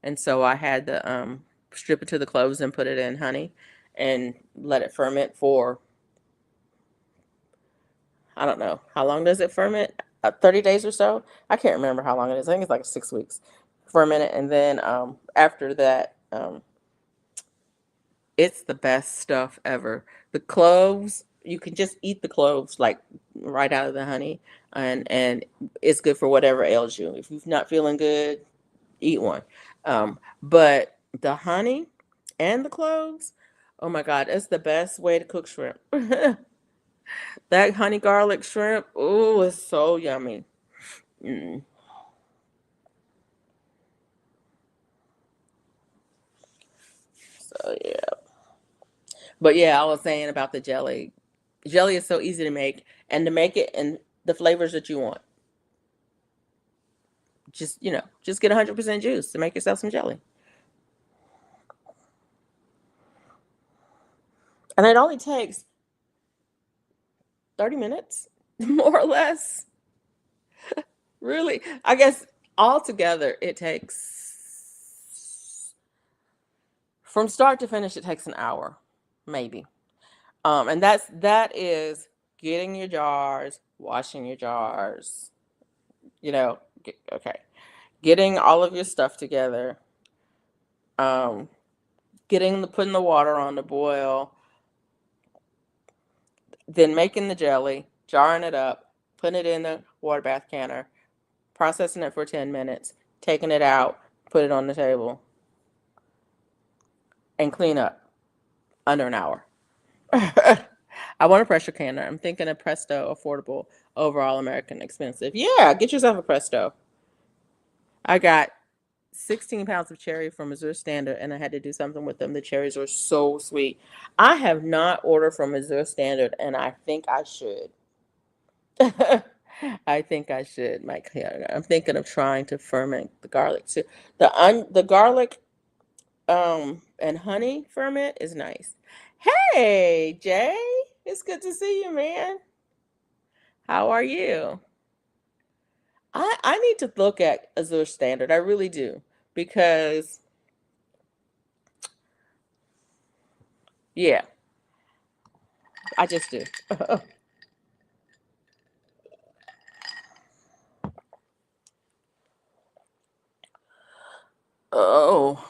[SPEAKER 1] And so I had to strip it to the cloves and put it in honey and let it ferment for, I don't know, how long does it ferment? 30 days or so? I can't remember how long it is. I think it's like 6 weeks for a minute. And then after that, it's the best stuff ever. The cloves, you can just eat the cloves like right out of the honey, and it's good for whatever ails you. If you're not feeling good, eat one. But the honey and the cloves, oh my God, it's the best way to cook shrimp. That honey garlic shrimp, oh, it's so yummy. Mm. So yeah, but yeah, I was saying about the jelly. Jelly is so easy to make, and to make it in the flavors that you want. Just get 100% juice to make yourself some jelly. And it only takes 30 minutes, more or less. Really, I guess altogether it takes from start to finish, it takes an hour, maybe. And that is getting your jars, washing your jars, okay, getting all of your stuff together, um, putting the water on to boil, then making the jelly, jarring it up, putting it in the water bath canner, processing it for 10 minutes, taking it out, put it on the table, and clean up under an hour. I want a pressure canner. I'm thinking a Presto, affordable, overall American, expensive. Yeah, get yourself a Presto. I got 16 pounds of cherry from Missouri Standard, and I had to do something with them. The cherries were so sweet. I have not ordered from Missouri Standard, and I think I should. I think I should, Mike. Yeah, I'm thinking of trying to ferment the garlic too. The garlic and honey ferment is nice. Hey, Jay, it's good to see you, man. How are you? I need to look at Azure Standard. I really do because yeah, I just do. Oh,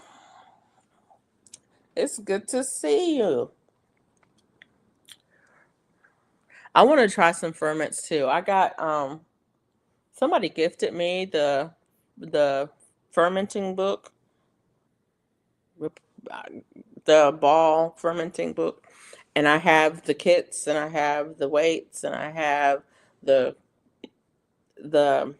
[SPEAKER 1] it's good to see you. I want to try some ferments too. I got somebody gifted me the fermenting book, rep- uh, the ball fermenting book, and I have the kits and I have the weights and I have the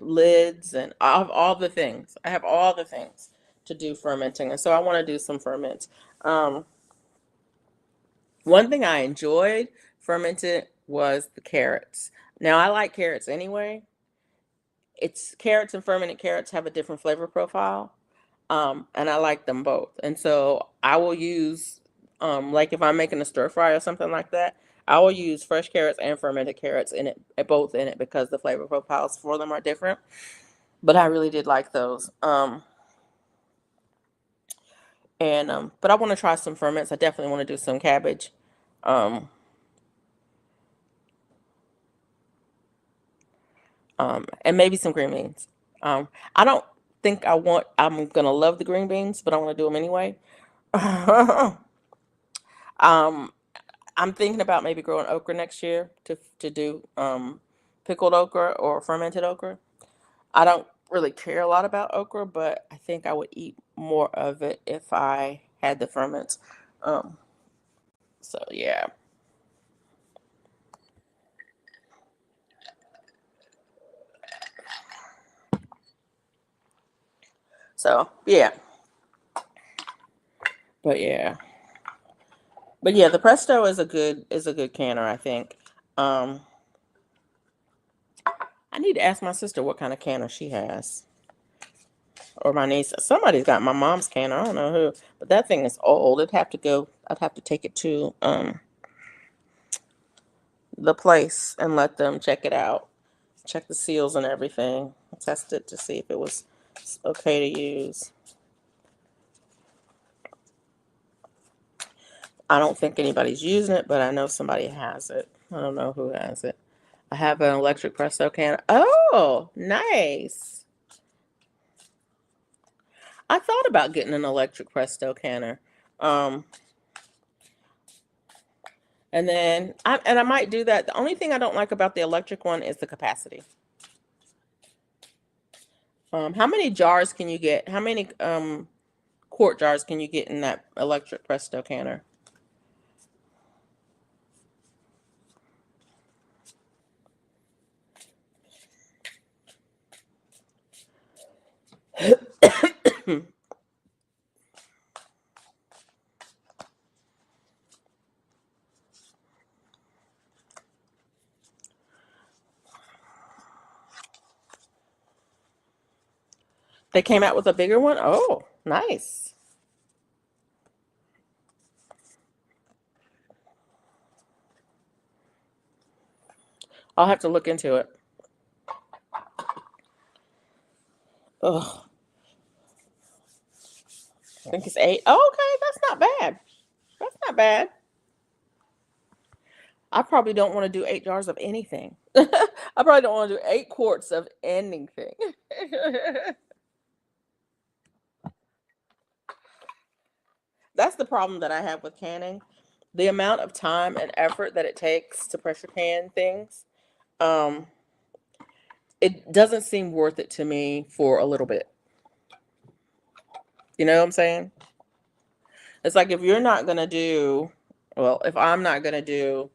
[SPEAKER 1] lids and I have all the things. I have all the things to do fermenting, and so I want to do some ferments. Um, One thing I enjoyed fermented was the carrots. Now I like carrots anyway. It's carrots and fermented carrots have a different flavor profile. And I like them both. And so I will use, like if I'm making a stir fry or something like that, I will use fresh carrots and fermented carrots in it, both in it, because the flavor profiles for them are different. But I really did like those. But I want to try some ferments. I definitely want to do some cabbage, um, and maybe some green beans. I don't think I'm gonna love the green beans, but I want to do them anyway. um, I'm thinking about maybe growing okra next year to do pickled okra or fermented okra. I don't really care a lot about okra, but I think I would eat more of it if I had the ferments. Um, so yeah. So yeah. But yeah. But yeah, the Presto is a good canner, I think. Um, I need to ask my sister what kind of canner she has. Or my niece. Somebody's got my mom's canner. I don't know who. But that thing is old. I'd have to take it to the place and let them check it out. Check the seals and everything. Test it to see if it was okay to use. I don't think anybody's using it, but I know somebody has it. I don't know who has it. I have an electric Presto canner. Oh, nice. I thought about getting an electric Presto canner. Um, and I might do that. The only thing I don't like about the electric one is the capacity. How many jars can you get? How many quart jars can you get in that electric Presto canner? They came out with a bigger one? Oh, nice. I'll have to look into it. Ugh, I think it's 8. Oh, okay, that's not bad. That's not bad. I probably don't want to do 8 jars of anything. I probably don't want to do 8 quarts of anything. That's the problem that I have with canning. The amount of time and effort that it takes to pressure can things, um, it doesn't seem worth it to me for a little bit. You know what I'm saying? It's like if you're not going to do, well, if I'm not going to do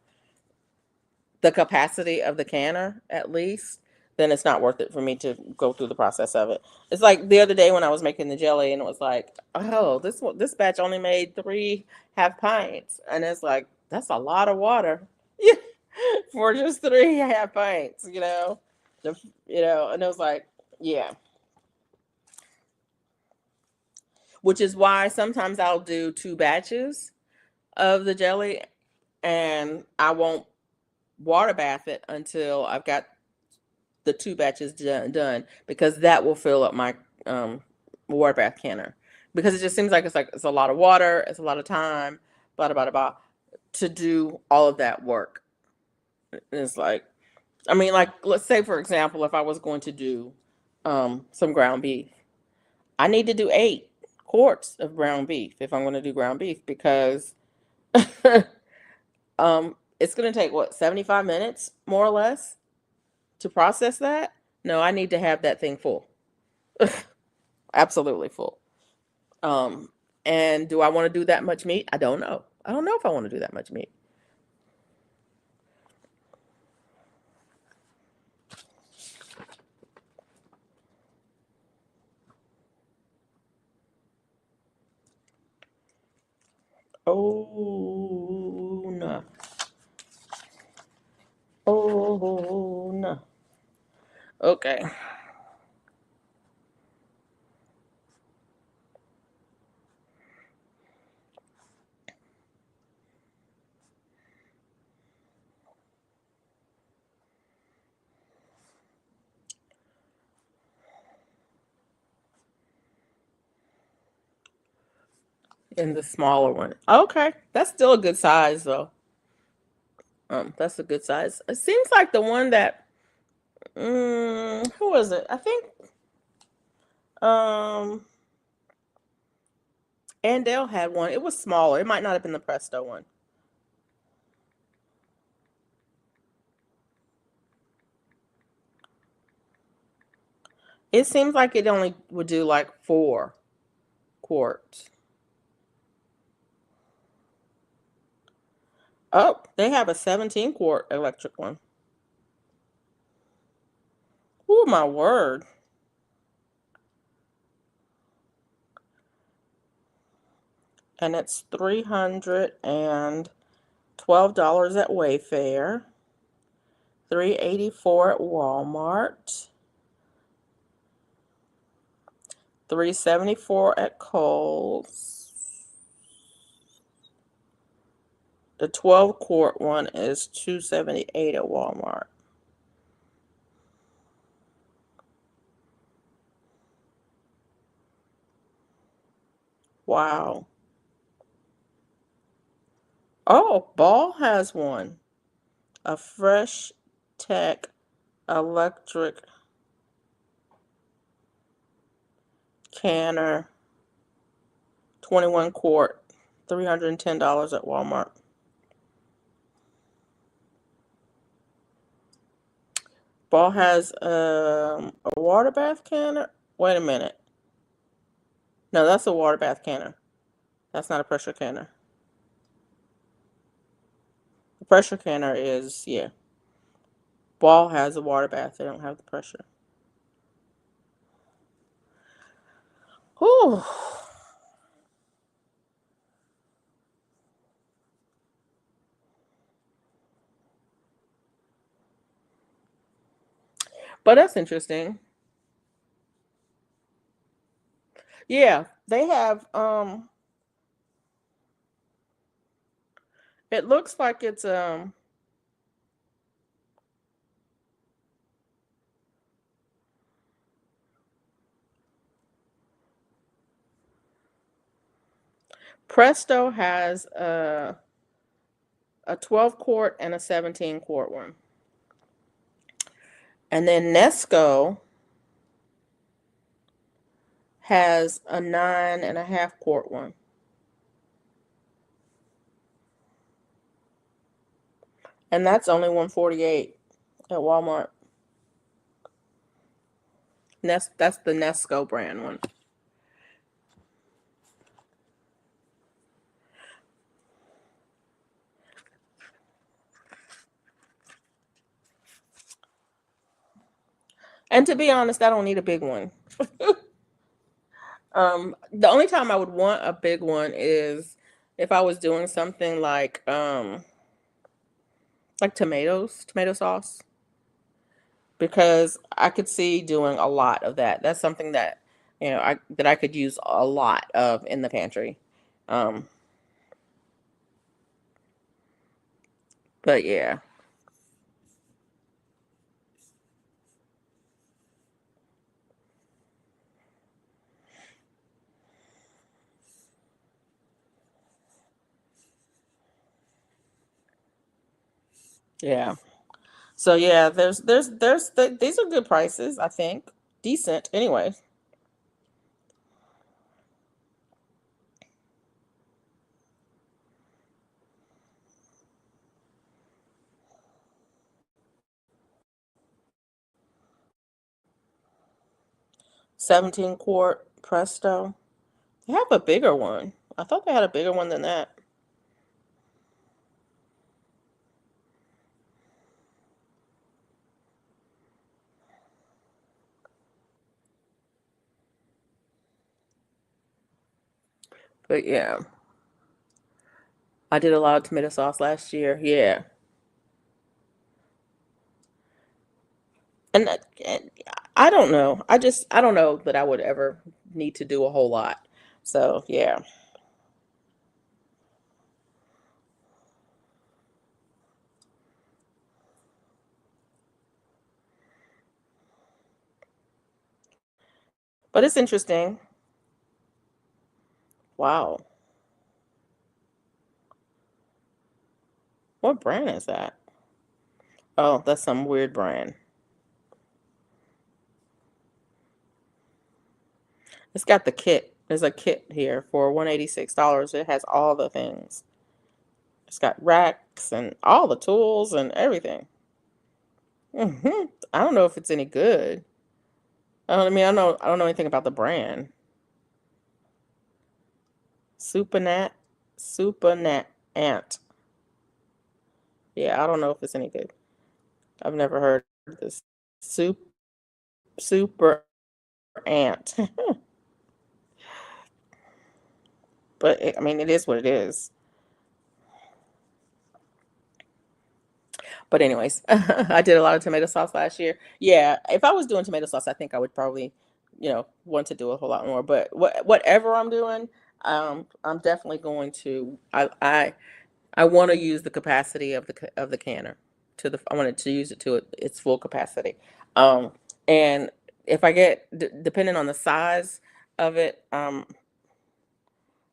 [SPEAKER 1] the capacity of the canner at least, then it's not worth it for me to go through the process of it. It's like the other day when I was making the jelly and it was like, oh, this batch only made 3 half pints, and it's like that's a lot of water, yeah, for just 3 half pints, the, and it was like, yeah, which is why sometimes I'll do 2 batches of the jelly, and I won't water bath it until I've got the 2 batches done, because that will fill up my water bath canner, because it just seems like it's a lot of water, it's a lot of time, blah blah blah blah, to do all of that work. It's like, I mean, like, let's say for example, if I was going to do some ground beef, I need to do 8 quarts of ground beef if I'm going to do ground beef, because it's going to take what, 75 minutes more or less to process that. No, I need to have that thing full. Absolutely full. Um, and do I want to do that much meat? I don't know. I don't know if I want to do that much meat. Oh no. Oh no. Okay. In the smaller one. Okay. That's still a good size though. That's a good size. It seems like the one that who was it? I think um Andale had one. It was smaller. It might not have been the Presto one. It seems like it only would do like 4 quarts. Oh, they have a 17 quart electric one. Oh my word. And it's $312 at Wayfair, $384 at Walmart, $374 at Kohl's. The 12 quart one is $278 at Walmart. Wow. Oh, Ball has one. A Fresh Tech electric canner, 21 quart, $310 at Walmart. Ball has a water bath canner. Wait a minute. No, that's a water bath canner. That's not a pressure canner. The pressure canner is, yeah. Ball has a water bath. They don't have the pressure. Whew. But that's interesting. Yeah, they have it looks like it's Presto has a 12 quart and a 17 quart one. And then Nesco has a 9.5 quart one. And that's only 148 at Walmart. That's the Nesco brand one. And to be honest, I don't need a big one. The only time I would want a big one is if I was doing something like tomatoes, tomato sauce, because I could see doing a lot of that. That's something that, I could use a lot of in the pantry. Um, but yeah. Yeah. So yeah, these are good prices, I think. Decent anyway. 17 quart Presto. They have a bigger one. I thought they had a bigger one than that. But yeah, I did a lot of tomato sauce last year. Yeah. And I don't know. I don't know that I would ever need to do a whole lot. So, yeah. But it's interesting. Wow. What brand is that? Oh, that's some weird brand. It's got the kit. There's a kit here for $186. It has all the things. It's got racks and all the tools and everything. I don't know if it's any good. I don't know anything about the brand. Supernat, Supernat Ant. Yeah, I don't know if it's any good. I've never heard of this. Soup, Super Ant. But I mean, it is what it is. But anyways, I did a lot of tomato sauce last year. Yeah, if I was doing tomato sauce, I think I would probably, want to do a whole lot more. But whatever I'm doing, I'm definitely going to. I want to use the capacity of the canner I wanted to use it to its full capacity. Um, and if I get depending on the size of it,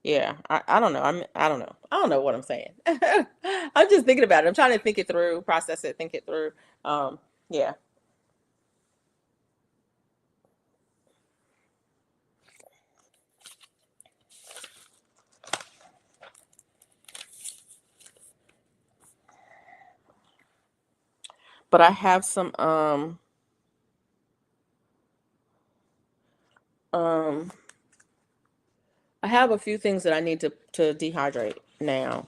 [SPEAKER 1] yeah, I don't know. I don't know. I don't know what I'm saying. I'm just thinking about it. I'm trying to think it through, process it, think it through. Um, yeah, but I have some um I have a few things that I need to dehydrate now.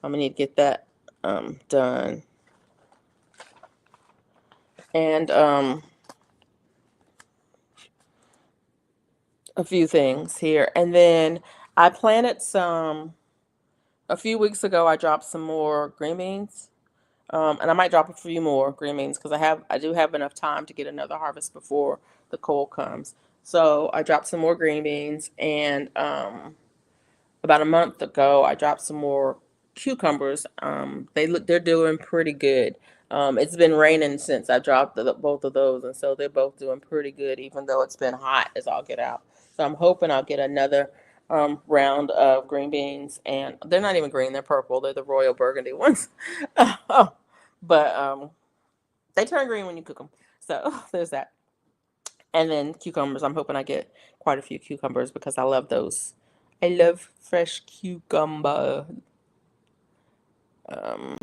[SPEAKER 1] I'm gonna need to get that done. And a few things here. And then I planted some a few weeks ago. I dropped some more green beans. And I might drop a few more green beans because I do have enough time to get another harvest before the cold comes. So I dropped some more green beans, and about a month ago I dropped some more cucumbers. They're doing pretty good. It's been raining since I dropped both of those, and so they're both doing pretty good, even though it's been hot as all get out. So I'm hoping I'll get another round of green beans, and they're not even green; they're purple. They're the royal burgundy ones. But they turn green when you cook them. So there's that. And then cucumbers. I'm hoping I get quite a few cucumbers because I love those. I love fresh cucumber. Um,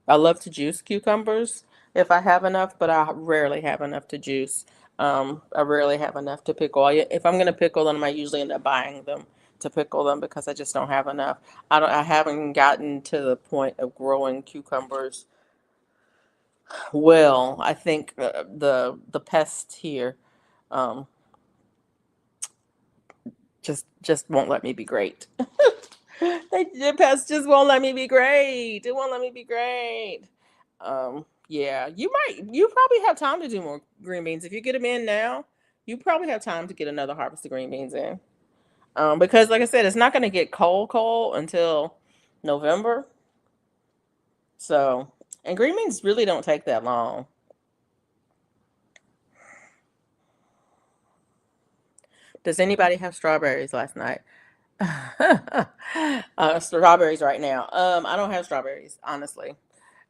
[SPEAKER 1] I love to juice cucumbers if I have enough, but I rarely have enough to juice. I rarely have enough to pickle. If I'm gonna pickle them, I usually end up buying them to pickle them because I just don't have enough. I haven't gotten to the point of growing cucumbers Well, I think the pest here um, just won't let me be great. The pest just won't let me be great. It won't let me be great. Yeah, you probably have time to do more green beans if you get them in now. You probably have time to get another harvest of green beans in. Because like I said, it's not going to get cold until November. So, and green beans really don't take that long. Does anybody have strawberries last night? Strawberries right now. I don't have strawberries, honestly.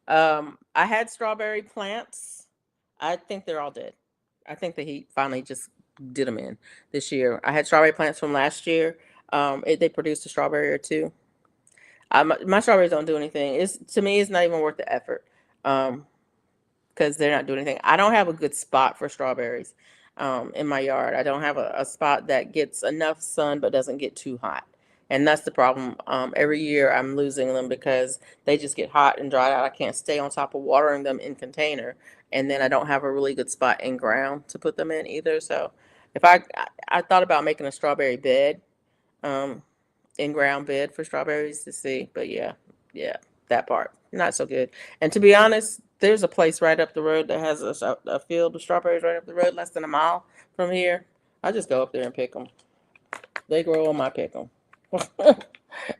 [SPEAKER 1] I had strawberry plants. I think they're all dead. I think the heat finally just did them in this year. I had strawberry plants from last year. They produced a strawberry or two. My strawberries don't do anything. It's to me, it's not even worth the effort. Um, because they're not doing anything. I don't have a good spot for strawberries in my yard. I don't have a spot that gets enough sun but doesn't get too hot. And that's the problem. Every year I'm losing them because they just get hot and dried out. I can't stay on top of watering them in container. And then I don't have a really good spot in ground to put them in either. So if I thought about making a strawberry bed, um, in-ground bed for strawberries to see. But yeah, that part not so good. And to be honest, there's a place right up the road that has a field of strawberries right up the road, less than a mile from here. I just go up there and pick them. They grow them, I pick them,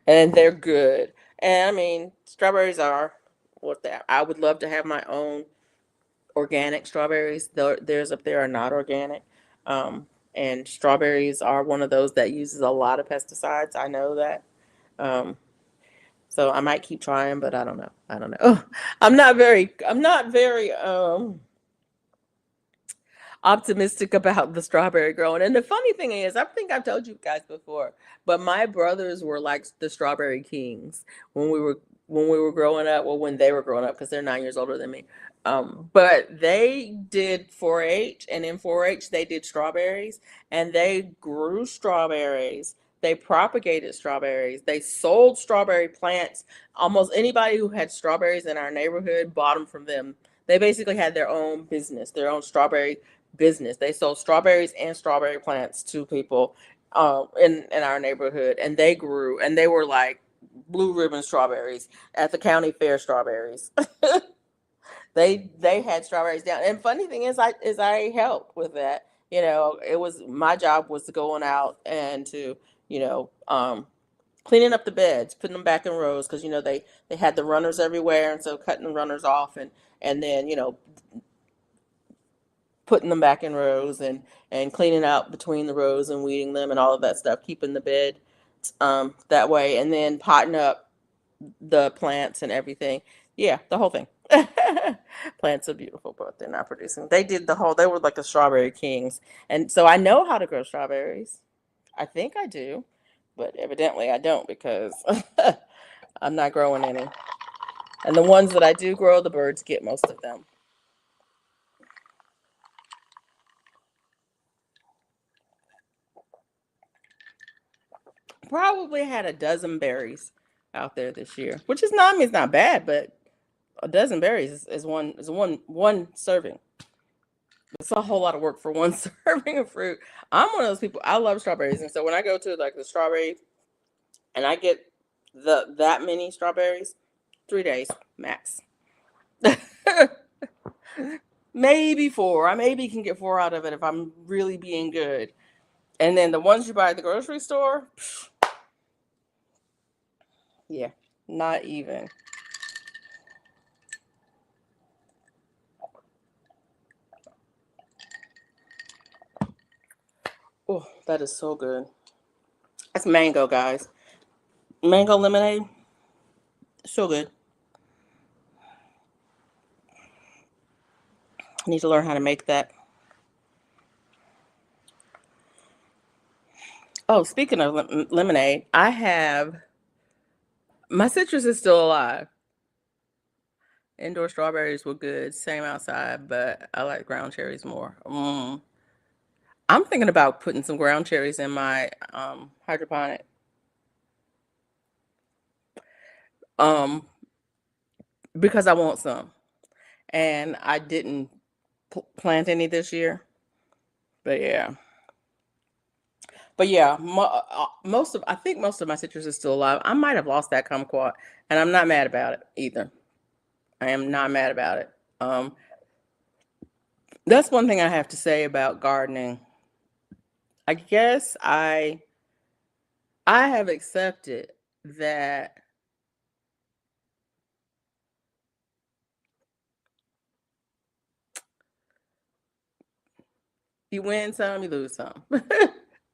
[SPEAKER 1] and they're good. And I mean, strawberries are what that. I would love to have my own organic strawberries. Theirs up there are not organic. And strawberries are one of those that uses a lot of pesticides. I know that. Um, so I might keep trying, but I don't know. I don't know. I'm not very optimistic about the strawberry growing. And the funny thing is, I think I've told you guys before, but my brothers were like the strawberry kings when we were growing up. Well, when they were growing up, because they're 9 years older than me. But they did 4-H, and in 4-H they did strawberries, and they grew strawberries. They propagated strawberries. They sold strawberry plants. Almost anybody who had strawberries in our neighborhood bought them from them. They basically had their own business, their own strawberry business. They sold strawberries and strawberry plants to people in our neighborhood, and they grew, and they were like blue ribbon strawberries at the county fair strawberries. They had strawberries down, and funny thing is, I helped with that. You know, it was my job was to going out and to you know cleaning up the beds, putting them back in rows because they had the runners everywhere, and so cutting the runners off and then putting them back in rows and cleaning out between the rows and weeding them and all of that stuff, keeping the bed that way, and then potting up the plants and everything. Yeah, the whole thing. Plants are beautiful, but they're not producing. They were like the strawberry kings. And so I know how to grow strawberries. I think I do, but evidently I don't because I'm not growing any. And the ones that I do grow, the birds get most of them. Probably had a dozen berries out there this year, which is not I mean it's not bad, but a dozen berries is one serving. It's a whole lot of work for one serving of fruit. I'm one of those people. I love strawberries, and so when I go to like the strawberry and I get the that many strawberries, 3 days max. Maybe four. I maybe can get four out of it if I'm really being good. And then the ones you buy at the grocery store, yeah, not even. Oh, that is so good. That's mango, guys. Mango lemonade, so good. I need to learn how to make that. Oh, speaking of lemonade, I have my citrus is still alive. Indoor strawberries were good, same outside, but I like ground cherries more. I'm thinking about putting some ground cherries in my hydroponic um because I want some. and I didn't plant any this year. But yeah. But yeah, most of I think most of my citrus is still alive. I might have lost that kumquat, and I'm not mad about it either. I am not mad about it. Um, that's one thing I have to say about gardening. I guess I have accepted that you win some, you lose some.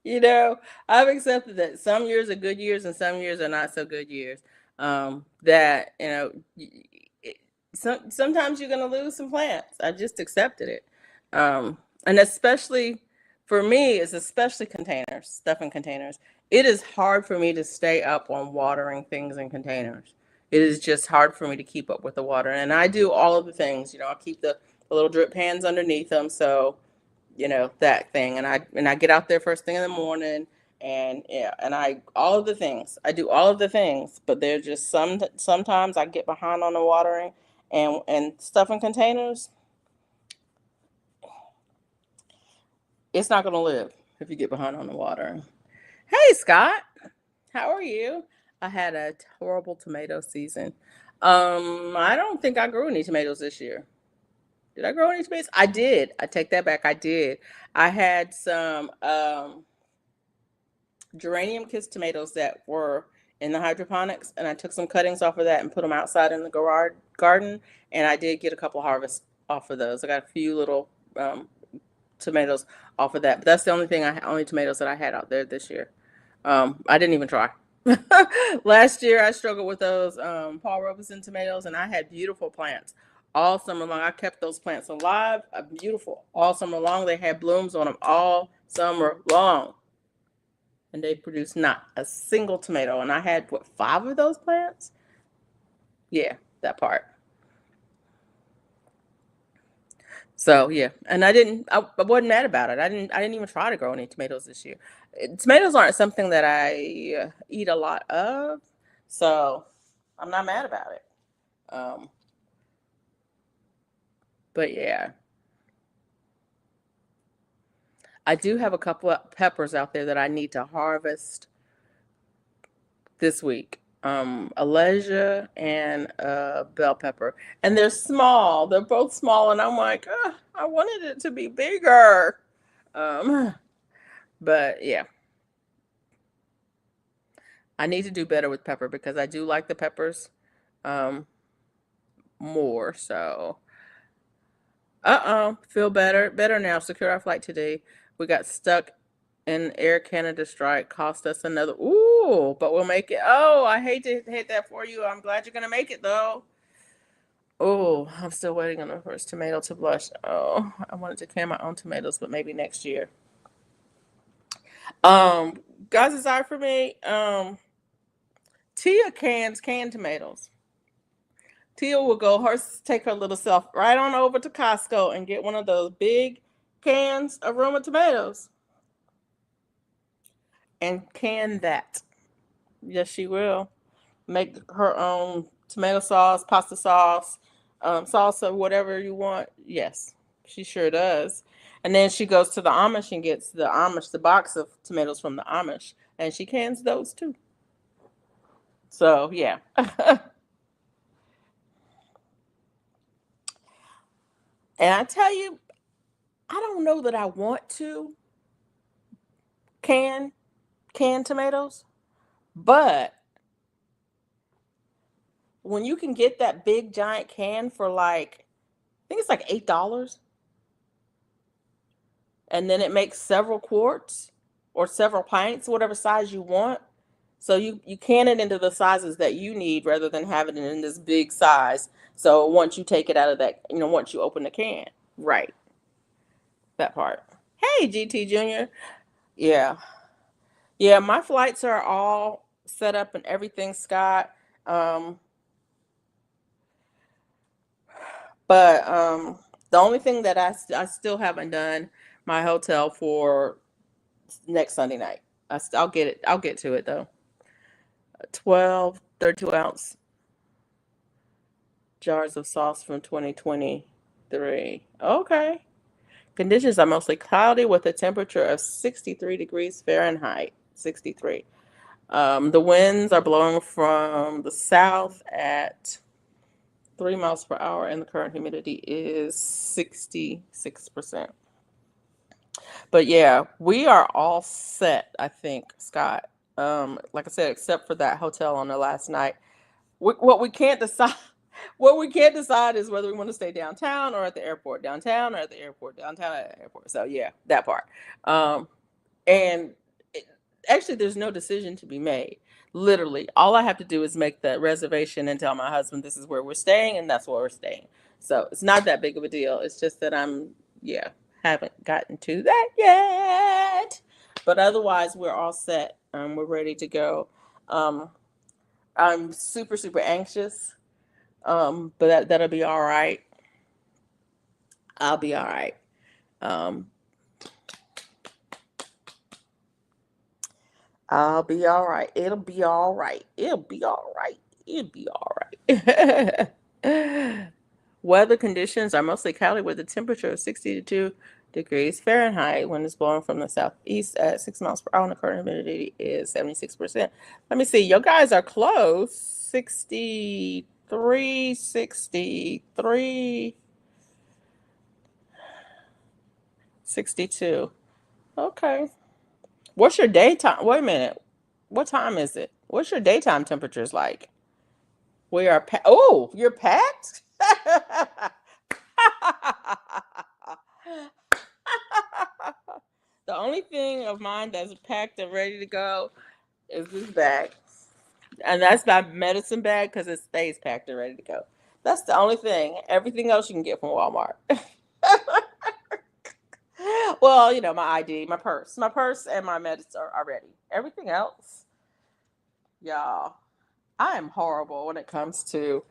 [SPEAKER 1] You know, I've accepted that some years are good years and some years are not so good years. That it, sometimes you're going to lose some plants. I just accepted it, and especially for me, it's especially containers, stuff in containers. It is hard for me to stay up on watering things in containers. It is just hard for me to keep up with the water, and I do all of the things. I keep the little drip pans underneath them, so that thing, and I get out there first thing in the morning, and yeah, and I all of the things, I do all of the things, but there's just sometimes I get behind on the watering, and stuff in containers, it's not going to live if you get behind on the watering. Hey, Scott, how are you? I had a horrible tomato season. I don't think I grew any tomatoes this year. Did I grow any tomatoes? I did. I take that back. I did. I had some geranium kissed tomatoes that were in the hydroponics, and I took some cuttings off of that and put them outside in the garden, and I did get a couple harvests off of those. I got a few little tomatoes off of that, but that's the only tomatoes that I had out there this year. I didn't even try. Last year I struggled with those Paul Robeson tomatoes, and I had beautiful plants all summer long. I kept those plants alive, beautiful all summer long. They had blooms on them all summer long, and they produced not a single tomato. And I had what, 5 of those plants? Yeah, that part. So yeah, and I wasn't mad about it. I didn't even try to grow any tomatoes this year. Tomatoes aren't something that I eat a lot of, so I'm not mad about it. Um, but yeah, I do have a couple of peppers out there that I need to harvest this week. Alesia and bell pepper, and they're small. They're both small, and I'm like, I wanted it to be bigger. Um, but yeah, I need to do better with pepper because I do like the peppers um, more. So, feel better now. Secure our flight today. We got stuck in Air Canada strike. Cost us another. Ooh, but we'll make it. Oh, I hate to hate that for you. I'm glad you're gonna make it though. Oh, I'm still waiting on the first tomato to blush. Oh, I wanted to can my own tomatoes, but maybe next year. Um, God's desire for me. Tia cans canned tomatoes. Tia will take her little self right on over to Costco and get one of those big cans of Roma tomatoes and can that. Yes, she will. Make her own tomato sauce, pasta sauce, salsa, whatever you want. Yes, she sure does. And then she goes to the Amish and gets the box of tomatoes from the Amish, and she cans those too. So yeah. And I tell you, I don't know that I want to can canned tomatoes, but when you can get that big giant can for like, I think it's like $8, and then it makes several quarts or several pints, whatever size you want. So you can it into the sizes that you need rather than having it in this big size. So once you take it out of that, once you open the can, right, that part. Hey, GT Junior. Yeah, yeah. My flights are all set up and everything, Scott. Um, But the only thing that I still haven't done my hotel for next Sunday night. I'll get it. I'll get to it though. 12 32 ounce. Jars of sauce from 2023. Okay. Conditions are mostly cloudy with a temperature of 63 degrees Fahrenheit. 63. The winds are blowing from the south at 3 miles per hour, and the current humidity is 66%. But yeah, we are all set, I think, Scott. Like I said, except for that hotel on the last night. What we can't decide, what we can't decide is whether we want to stay downtown or at the airport. Downtown or at the airport. Downtown or at the airport. So yeah, that part. Um, and it, actually, there's no decision to be made. Literally, all I have to do is make the reservation and tell my husband this is where we're staying, and that's where we're staying. So it's not that big of a deal. It's just that yeah, haven't gotten to that yet. But otherwise, we're all set. We're ready to go. Um, I'm super, super anxious. But that'll be all right. I'll be all right. Um, I'll be all right. It'll be all right. It'll be all right. It'll be all right. Weather conditions are mostly cloudy with a temperature of 62 degrees Fahrenheit. Wind is blowing from the southeast at 6 miles per hour, and the current humidity is 76%. Let me see. You guys are close. 63, 63, 62. Okay. What's your daytime? Wait a minute. What time is it? What's your daytime temperatures like? We are oh, you're packed? The only thing of mine that's packed and ready to go is this bag. And that's my medicine bag because it stays packed and ready to go. That's the only thing. Everything else you can get from Walmart. Well, my ID, my purse and my meds are ready. Everything else, y'all, I am horrible when it comes to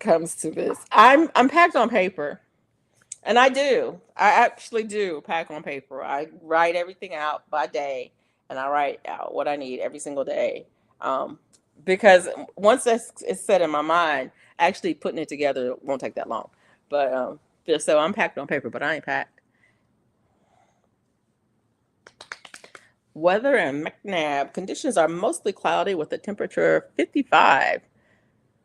[SPEAKER 1] this. I'm packed on paper. And I do. I actually do pack on paper. I write everything out by day and I write out what I need every single day. Um, because once it's set in my mind, actually putting it together won't take that long. But so I'm packed on paper, but I ain't packed. Weather in McNabb. Conditions are mostly cloudy with a temperature of 55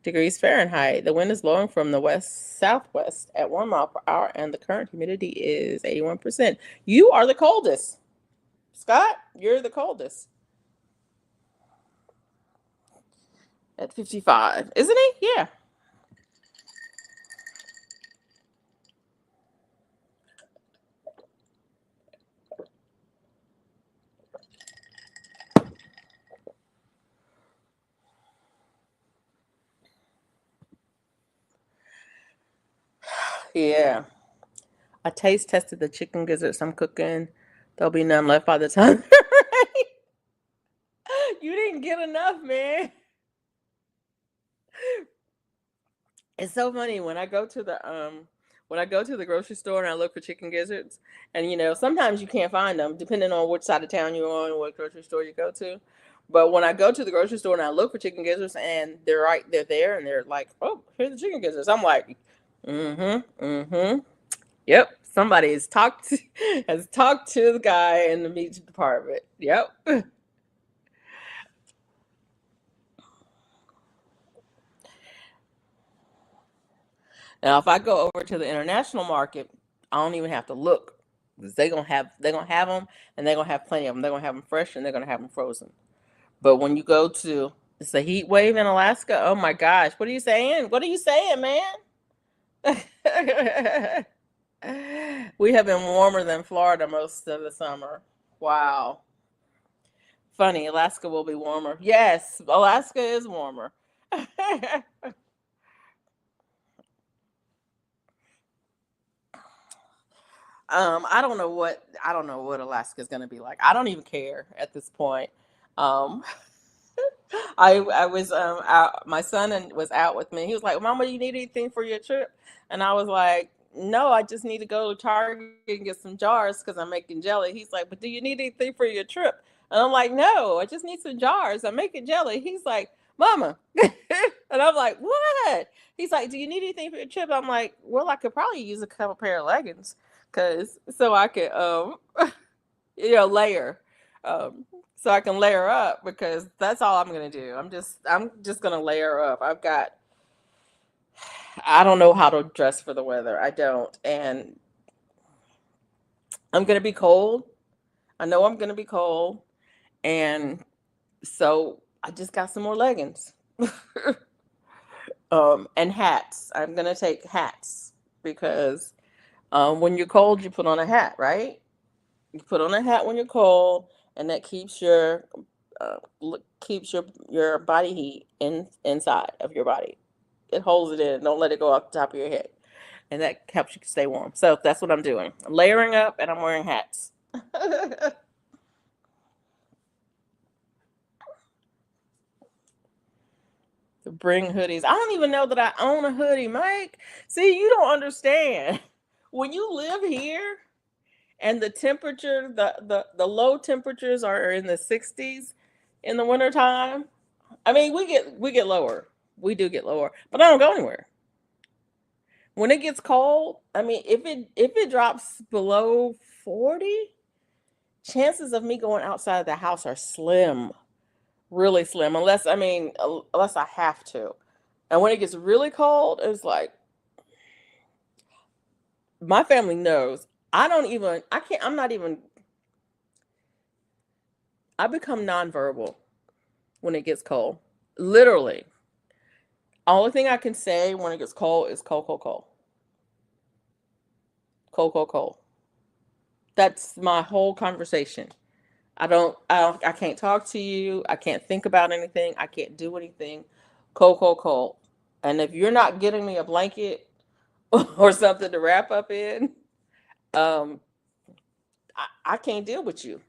[SPEAKER 1] degrees Fahrenheit. The wind is blowing from the west southwest at 1 mile per hour, and the current humidity is 81%. You are the coldest. Scott, you're the coldest. At 55. Isn't he? Yeah. Yeah. I taste tested the chicken gizzards I'm cooking. There'll be none left by the time. You didn't get enough, man. It's so funny when I go to the grocery store and I look for chicken gizzards, and sometimes you can't find them depending on which side of town you're on, what grocery store you go to. But when I go to the grocery store and I look for chicken gizzards and they're there and they're like, oh, here's the chicken gizzards. I'm like, mm-hmm, mm-hmm. Yep. Somebody has talked to the guy in the meat department. Yep. Now, if I go over to the international market, I don't even have to look because they're gonna have them, and they're gonna have plenty of them. They're gonna have them fresh and they're gonna have them frozen. But when you go to it's a heat wave in Alaska. Oh my gosh, what are you saying? What are you saying, man? We have been warmer than Florida most of the summer. Wow. Funny, Alaska will be warmer. Yes, Alaska is warmer. I don't know what Alaska is going to be like. I don't even care at this point. Um, I was out. My son was out with me. He was like, "Mama, you need anything for your trip?" And I was like, "No, I just need to go to Target and get some jars because I'm making jelly." He's like, "But do you need anything for your trip?" And I'm like, "No, I just need some jars. I'm making jelly." He's like, "Mama," and I'm like, "What?" He's like, "Do you need anything for your trip?" I'm like, "Well, I could probably use a couple pair of leggings, cause so I could layer, um, so I can layer up because that's all I'm gonna do. I'm just gonna layer up. I don't know how to dress for the weather. I don't, and I'm gonna be cold. I know I'm gonna be cold, and so I just got some more leggings. And hats. I'm gonna take hats because when you're cold, you put on a hat, right? You put on a hat when you're cold, and that keeps your body heat inside of your body. It holds it in. Don't let it go off the top of your head, and that helps you stay warm. So that's what I'm doing. I'm layering up, and I'm wearing hats. Bring hoodies. I don't even know that I own a hoodie, Mike. See, you don't understand. When you live here and the temperature, the low temperatures are in the 60s in the wintertime. I mean, we get lower. We do get lower, but I don't go anywhere. When it gets cold, I mean, if it drops below 40, chances of me going outside of the house are slim, really slim, unless I have to. And when it gets really cold, it's like my family knows. I can't, I'm not even, I become nonverbal when it gets cold. Literally. Only thing I can say when it gets cold is cold, cold, cold. Cold, cold, cold. That's my whole conversation. I can't talk to you. I can't think about anything. I can't do anything. Cold, cold, cold. And if you're not getting me a blanket or something to wrap up in, um, I can't deal with you.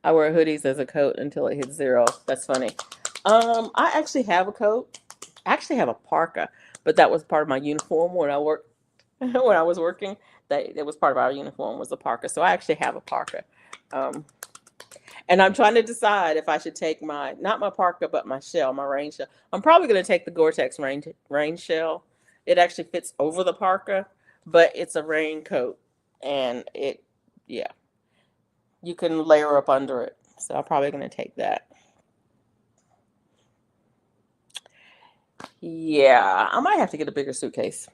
[SPEAKER 1] I wear hoodies as a coat until it hits zero. That's funny. I actually have a coat. I actually have a parka, but that was part of my uniform when I worked when I was working. That it was part of our uniform was a parka. So I actually have a parka. Um, and I'm trying to decide if I should take my not my parka but my shell, my rain shell. I'm probably going to take the Gore-Tex rain shell. It actually fits over the parka, but it's a rain coat, and yeah, you can layer up under it. So I'm probably going to take that. Yeah, I might have to get a bigger suitcase.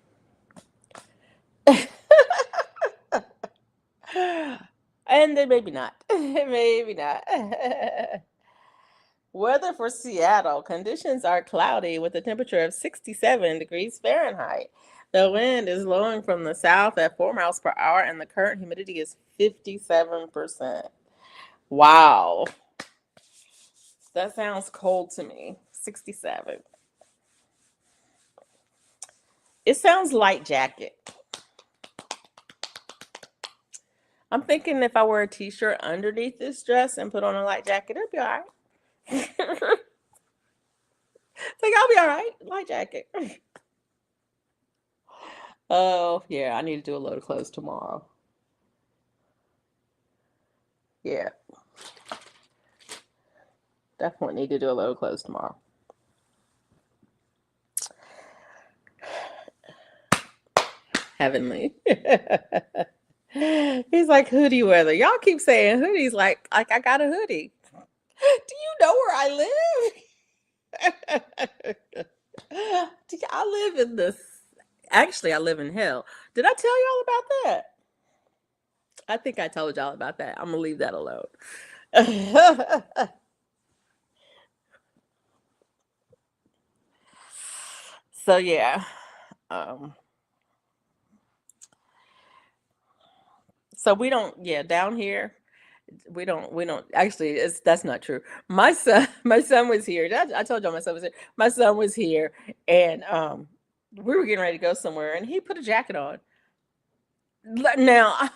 [SPEAKER 1] And then maybe not. Maybe not. Weather for Seattle. Conditions are cloudy with a temperature of 67 degrees Fahrenheit. The wind is blowing from the south at 4 miles per hour, and the current humidity is 57%. Wow. That sounds cold to me. 67. It sounds light jacket. I'm thinking if I wear a t-shirt underneath this dress and put on a light jacket, it'll be all right. Think I'll be all right. Light jacket. Oh, yeah, I need to do a load of clothes tomorrow. Yeah, definitely need to do a load of clothes tomorrow. Heavenly. He's like hoodie weather. Y'all keep saying hoodies like I got a hoodie. Do you know where I live? I live in this. Actually, I live in hell. Did I tell y'all about that? I think I told y'all about that. I'm gonna leave that alone. So yeah. Um, so we don't, yeah, down here we don't actually it's that's not true. My son was here. I told y'all my son was here. My son was here, and we were getting ready to go somewhere, and he put a jacket on. Now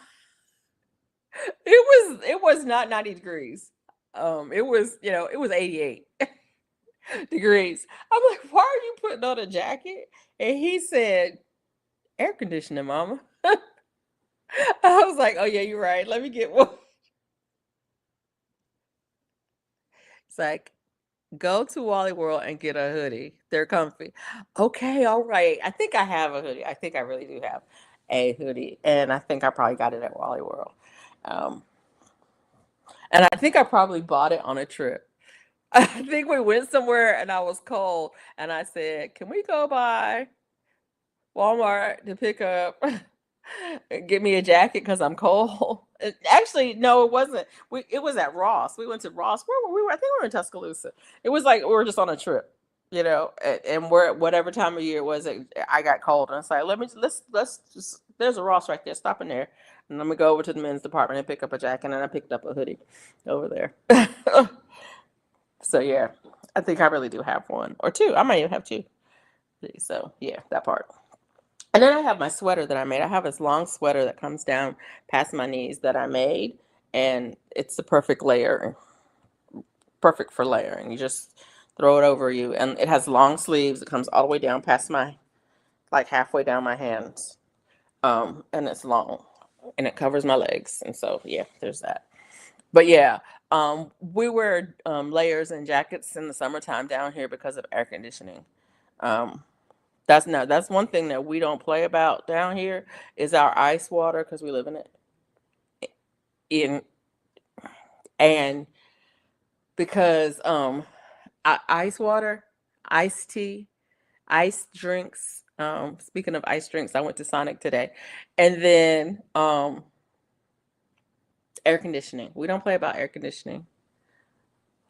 [SPEAKER 1] it was not 90 degrees. It was 88 degrees. I'm like, why are you putting on a jacket? And he said, air conditioning, mama. I was like, oh yeah, you're right. Let me get one. It's like, Go to Wally World and get a hoodie. They're comfy. Okay, all right. I think I have a hoodie. I think I really do have a hoodie, and I think I probably got it at Wally World. Um, and I think I probably bought it on a trip. I think we went somewhere and I was cold, and I said, "Can we go by Walmart to pick up get me a jacket because I'm cold?" Actually, no, it wasn't. It was at Ross. We went to Ross. Where were we? I think we were in Tuscaloosa. It was like we were just on a trip, and we're whatever time of year it was. I got cold, and it's like let's just there's a Ross right there. Stop in there, and let me go over to the men's department and pick up a jacket. And I picked up a hoodie over there. So yeah, I think I really do have one or two. I might even have two. So yeah, that part. And then I have my sweater that I made. I have this long sweater that comes down past my knees that I made, and it's the perfect layer, perfect for layering. You just throw it over you, and it has long sleeves. It comes all the way down past my, like halfway down my hands, and it's long, and it covers my legs. And so yeah, there's that. But yeah, we wear layers and jackets in the summertime down here because of air conditioning. Um, that's one thing that we don't play about down here is our ice water because we live in it in and because ice water, iced tea, iced drinks. Speaking of ice drinks, I went to Sonic today, and then air conditioning. We don't play about air conditioning.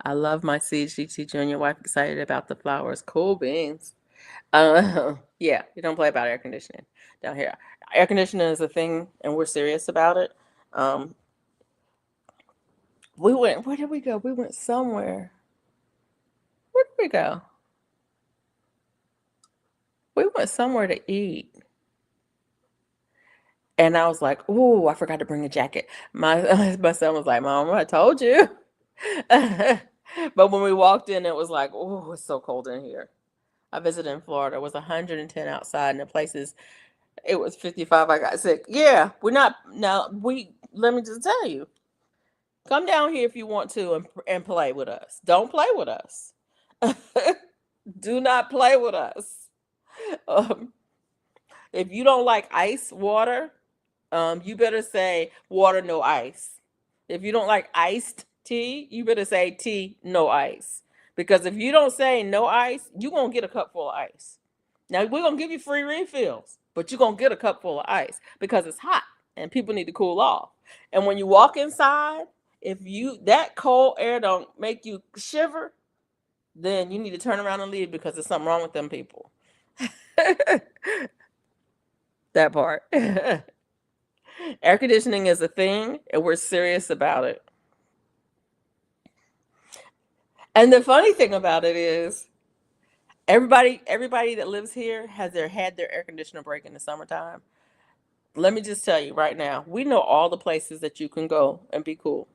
[SPEAKER 1] I love my CGT Junior wife excited about the flowers. Cool beans. Yeah, we don't play about air conditioning down here. Air conditioning is a thing, and we're serious about it. Um, we went. Where did we go? We went somewhere. Where did we go? We went somewhere to eat, and I was like, "Ooh, I forgot to bring a jacket." My my son was like, "Mom, I told you." But when we walked in, it was like, "Oh, it's so cold in here." I visited in Florida. It was 110 outside, and the places it was 55. I got sick. Yeah, we're not now. We let me just tell you, come down here if you want to and play with us. Don't play with us. Do not play with us. Um, if you don't like ice water, you better say water no ice. If you don't like iced tea, you better say tea no ice. Because if you don't say no ice, you're gonna get a cup full of ice. Now we're gonna give you free refills, but you're gonna get a cup full of ice because it's hot and people need to cool off. And when you walk inside, if you that cold air don't make you shiver, then you need to turn around and leave because there's something wrong with them people. That part. Air conditioning is a thing and we're serious about it. And the funny thing about it is everybody that lives here has had their air conditioner break in the summertime. Let me just tell you right now, we know all the places that you can go and be cool.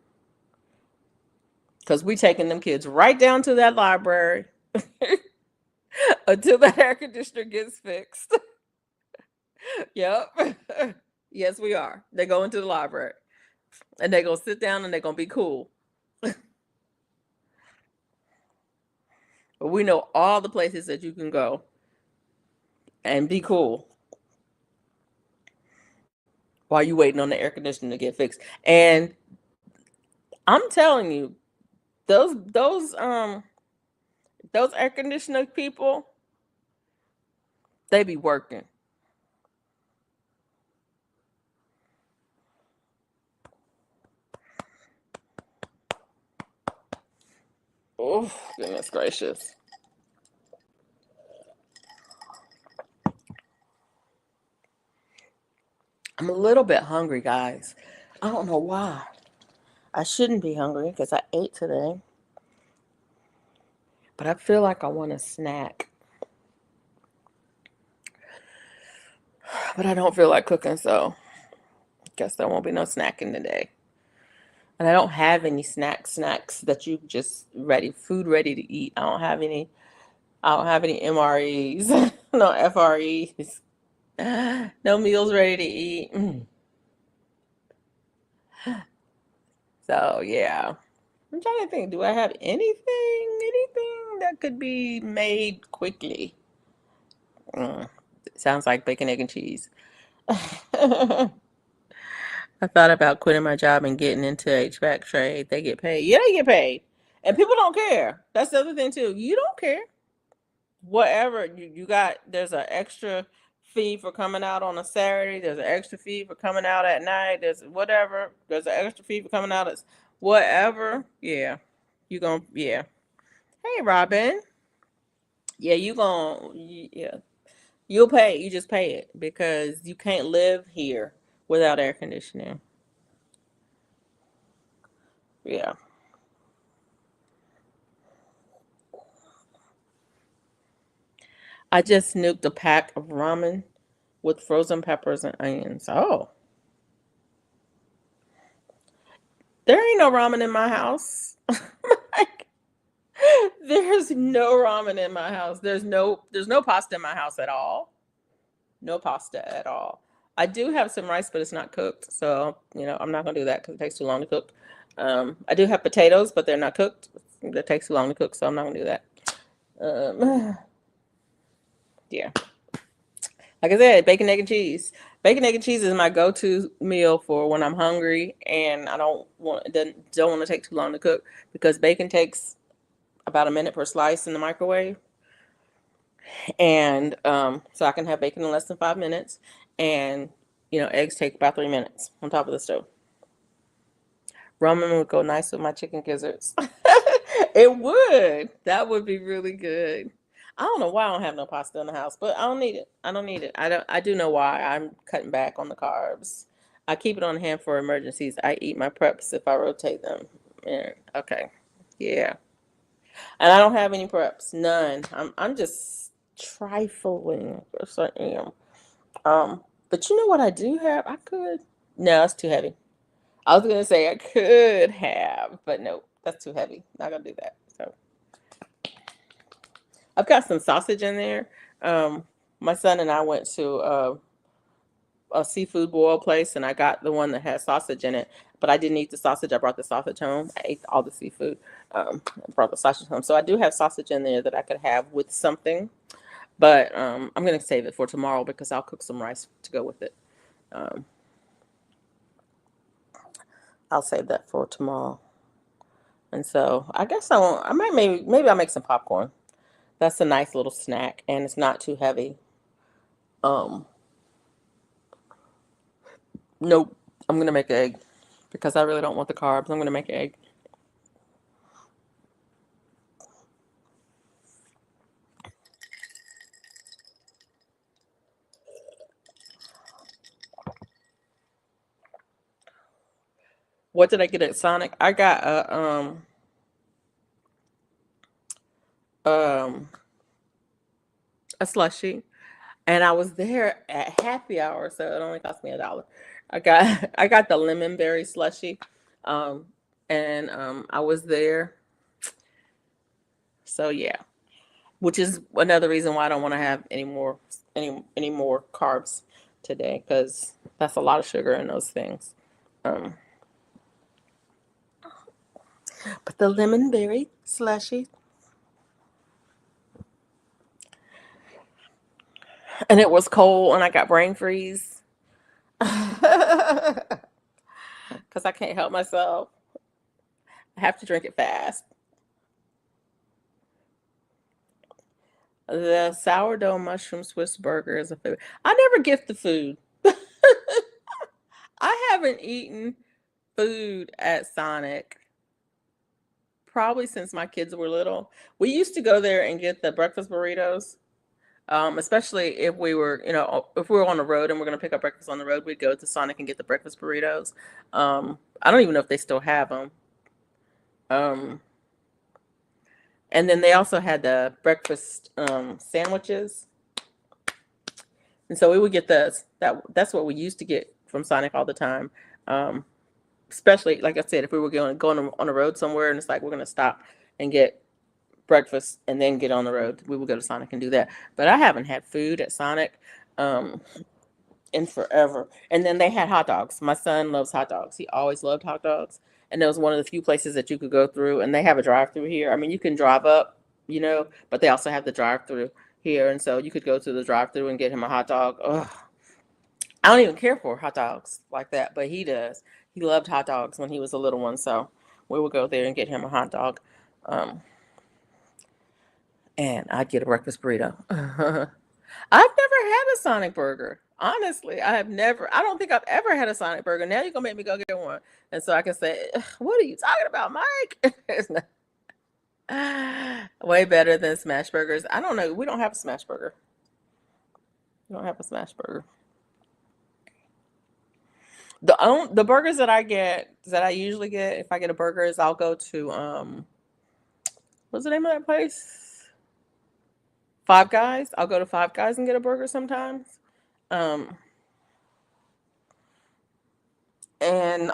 [SPEAKER 1] Because we taking them kids right down to that library until that air conditioner gets fixed. Yep. Yes, we are. They go into the library and they're gonna sit down and they're gonna be cool. But we know all the places that you can go and be cool while you waiting on the air conditioner to get fixed. And I'm telling you, those air conditioner people, they be working. Oh, goodness gracious. I'm a little bit hungry, guys. I don't know why. I shouldn't be hungry because I ate today, but I feel like I want a snack. But I don't feel like cooking, so guess there won't be no snacking today. And I don't have any snacks that you just food ready to eat. I don't have any MREs, no FREs, no meals ready to eat. So yeah. I'm trying to think. Do I have anything that could be made quickly? Mm, sounds like bacon, egg, and cheese. I thought about quitting my job and getting into HVAC trade. They get paid. Yeah, they get paid. And people don't care. That's the other thing too. You don't care. Whatever you got, there's an extra fee for coming out on a Saturday. There's an extra fee for coming out at night. There's whatever. There's an extra fee for coming out at whatever. Yeah. You gonna yeah. Hey Robin. Yeah, yeah. You'll pay. You just pay it because you can't live here without air conditioning. Yeah. I just snooped a pack of ramen with frozen peppers and onions. Oh, there ain't no ramen in my house. Like, there's no ramen in my house. There's no pasta in my house at all. No pasta at all. I do have some rice, but it's not cooked. So, I'm not gonna do that because it takes too long to cook. I do have potatoes, but they're not cooked. That takes too long to cook, so I'm not gonna do that. Yeah. Like I said, bacon, egg, and cheese. Bacon, egg, and cheese is my go-to meal for when I'm hungry and I don't want to take too long to cook because bacon takes about a minute per slice in the microwave, and so I can have bacon in less than 5 minutes, and eggs take about 3 minutes on top of the stove. Ramen would go nice with my chicken gizzards. It would. That would be really good. I don't know why I don't have no pasta in the house, but I don't need it. I don't need it. I do know why. I'm cutting back on the carbs. I keep it on hand for emergencies. I eat my preps if I rotate them. Yeah. Okay. Yeah. And I don't have any preps. None. I'm just trifling. Yes, I am. But you know what I do have? I could. No, it's too heavy. I was gonna say I could have, but no, that's too heavy. Not gonna do that. So I've got some sausage in there. My son and I went to a seafood boil place, and I got the one that has sausage in it. But I didn't eat the sausage. I brought the sausage home. I ate all the seafood. I brought the sausage home, so I do have sausage in there that I could have with something. But I'm gonna save it for tomorrow because I'll cook some rice to go with it. Um, I'll save that for tomorrow. And so I guess I might maybe I'll make some popcorn. That's a nice little snack and it's not too heavy. Um, nope. I'm gonna make egg because I really don't want the carbs. I'm gonna make egg. What did I get at Sonic? I got um a slushie, and I was there at happy hour, so it only cost me $1. I got the lemon berry slushie, um, and I was there. So yeah, which is another reason why I don't want to have any more carbs today because that's a lot of sugar in those things. Um, but the lemon berry slushy, and it was cold, and I got brain freeze because I can't help myself. I have to drink it fast. The sourdough mushroom Swiss burger is a food. I never gift the food. I haven't eaten food at Sonic probably since my kids were little. We used to go there and get the breakfast burritos. Especially if we were on the road and we're gonna pick up breakfast on the road, we'd go to Sonic and get the breakfast burritos. I don't even know if they still have them. Um, and then they also had the breakfast sandwiches, and so we would get those. That's what we used to get from Sonic all the time. Um, Especially like I said, if we were going on the road somewhere and it's like we're gonna stop and get breakfast and then get on the road, we would go to Sonic and do that. But I haven't had food at Sonic um, in forever. And then they had hot dogs. My son loves hot dogs. He always loved hot dogs. and it was one of the few places that you could go through, and they have a drive-through here. I mean, you can drive up, but they also have the drive-through here, and so you could go to the drive-through and get him a hot dog. Ugh. I don't even care for hot dogs like that, but he does. He loved hot dogs when he was a little one, so we would go there and get him a hot dog. Um, and I'd get a breakfast burrito. I've never had a Sonic burger. Honestly, I don't think I've ever had a Sonic burger. Now you're gonna make me go get one. And so I can say, what are you talking about, Mike? It's not- way better than smash burgers. I don't know. We don't have a smash burger. We don't have a smash burger. The burgers that I usually get if I get a burger is I'll go to what's the name of that place? Five Guys. I'll go to Five Guys and get a burger sometimes. Um and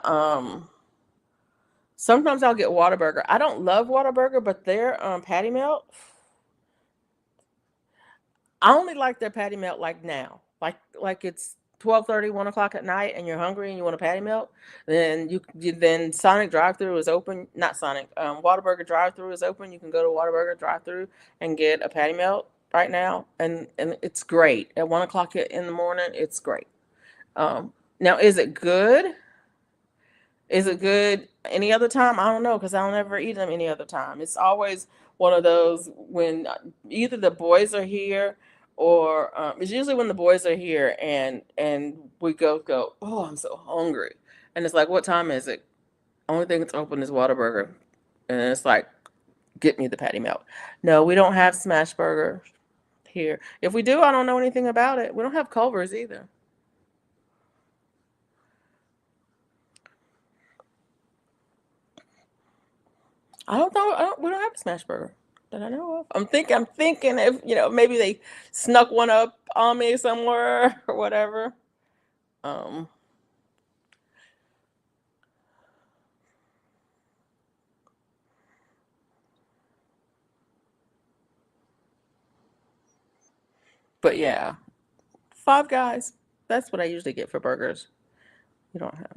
[SPEAKER 1] sometimes I'll get Whataburger. I don't love Whataburger, but their patty melt, I only like their patty melt like now. Like it's 12:30, 1 o'clock at night, and you're hungry and you want a patty melt. Then Sonic drive-through is open. Not Sonic. Whataburger drive-through is open. You can go to Whataburger drive-through and get a patty melt right now, and it's great at 1 o'clock in the morning. It's great. Now, is it good? Is it good any other time? I don't know because I'll never eat them any other time. It's always one of those when either the boys are here or it's usually when the boys are here and we go. Oh, I'm so hungry, and it's like, what time is it? Only thing that's open is Whataburger, and it's like, get me the patty melt. No, we don't have smash burger here. If we do, I don't know anything about it. We don't have Culver's either. I don't know. We don't have a smash burger that I know of. I'm thinking if maybe they snuck one up on me somewhere or whatever. Um, but yeah, Five Guys. That's what I usually get for burgers. You don't have.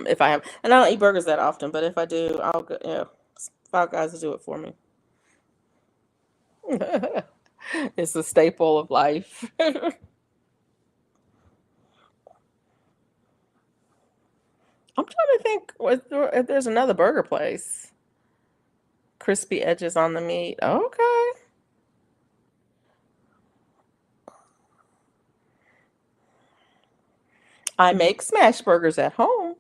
[SPEAKER 1] If I have, and I don't eat burgers that often, but if I do, I'll go. Yeah, Five Guys will do it for me. It's a staple of life. I'm trying to think if there's another burger place. Crispy edges on the meat. Okay. I make smash burgers at home.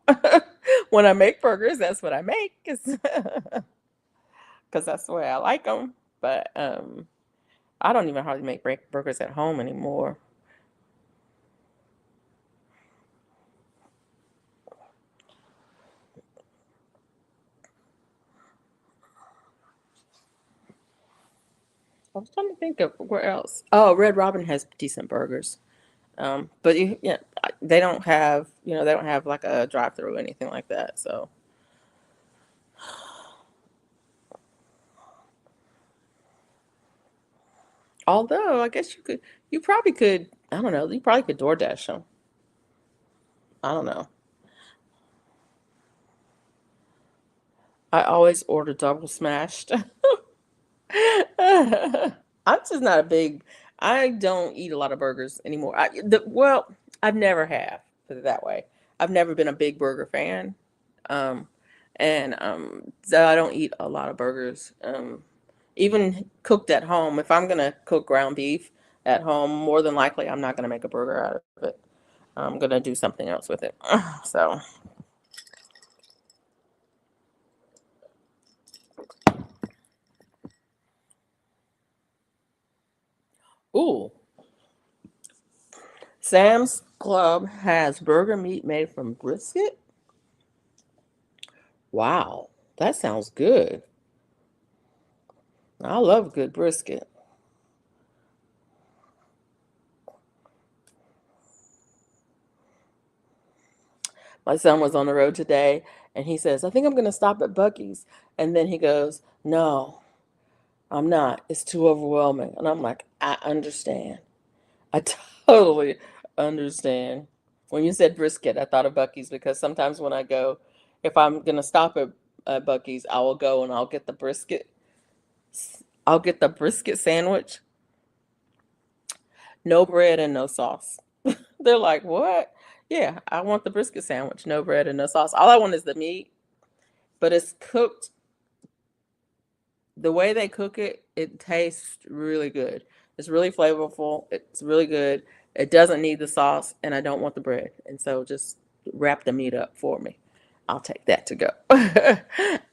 [SPEAKER 1] When I make burgers, that's what I make. 'Cause that's the way I like them. But I don't even hardly make burgers at home anymore. I was trying to think of where else. Oh, Red Robin has decent burgers. But yeah, they don't have like a drive-through or anything like that. So, although I guess you probably could, I don't know, you probably could DoorDash them. I don't know. I always order double smashed. I'm just not a big. I don't eat a lot of burgers anymore. Well, I've never have, put it that way. I've never been a big burger fan, um, and so I don't eat a lot of burgers. Even cooked at home, if I'm gonna cook ground beef at home, more than likely I'm not gonna make a burger out of it. I'm gonna do something else with it. So, ooh, Sam's Club has burger meat made from brisket. Wow, that sounds good. I love good brisket. My son was on the road today and he says, I think I'm going to stop at Bucky's. And then he goes, no, I'm not. It's too overwhelming. And I'm like, I understand. I totally understand. When you said brisket, I thought of Bucky's because sometimes when I go, If I'm gonna stop at Bucky's, I will go and I'll get the brisket. I'll get the brisket sandwich, no bread and no sauce. They're like, what? Yeah, I want the brisket sandwich, no bread and no sauce. All I want is the meat, but it's cooked the way they cook it. It tastes really good. It's really flavorful. It's really good. It doesn't need the sauce, and I don't want the bread. And so just wrap the meat up for me. I'll take that to go.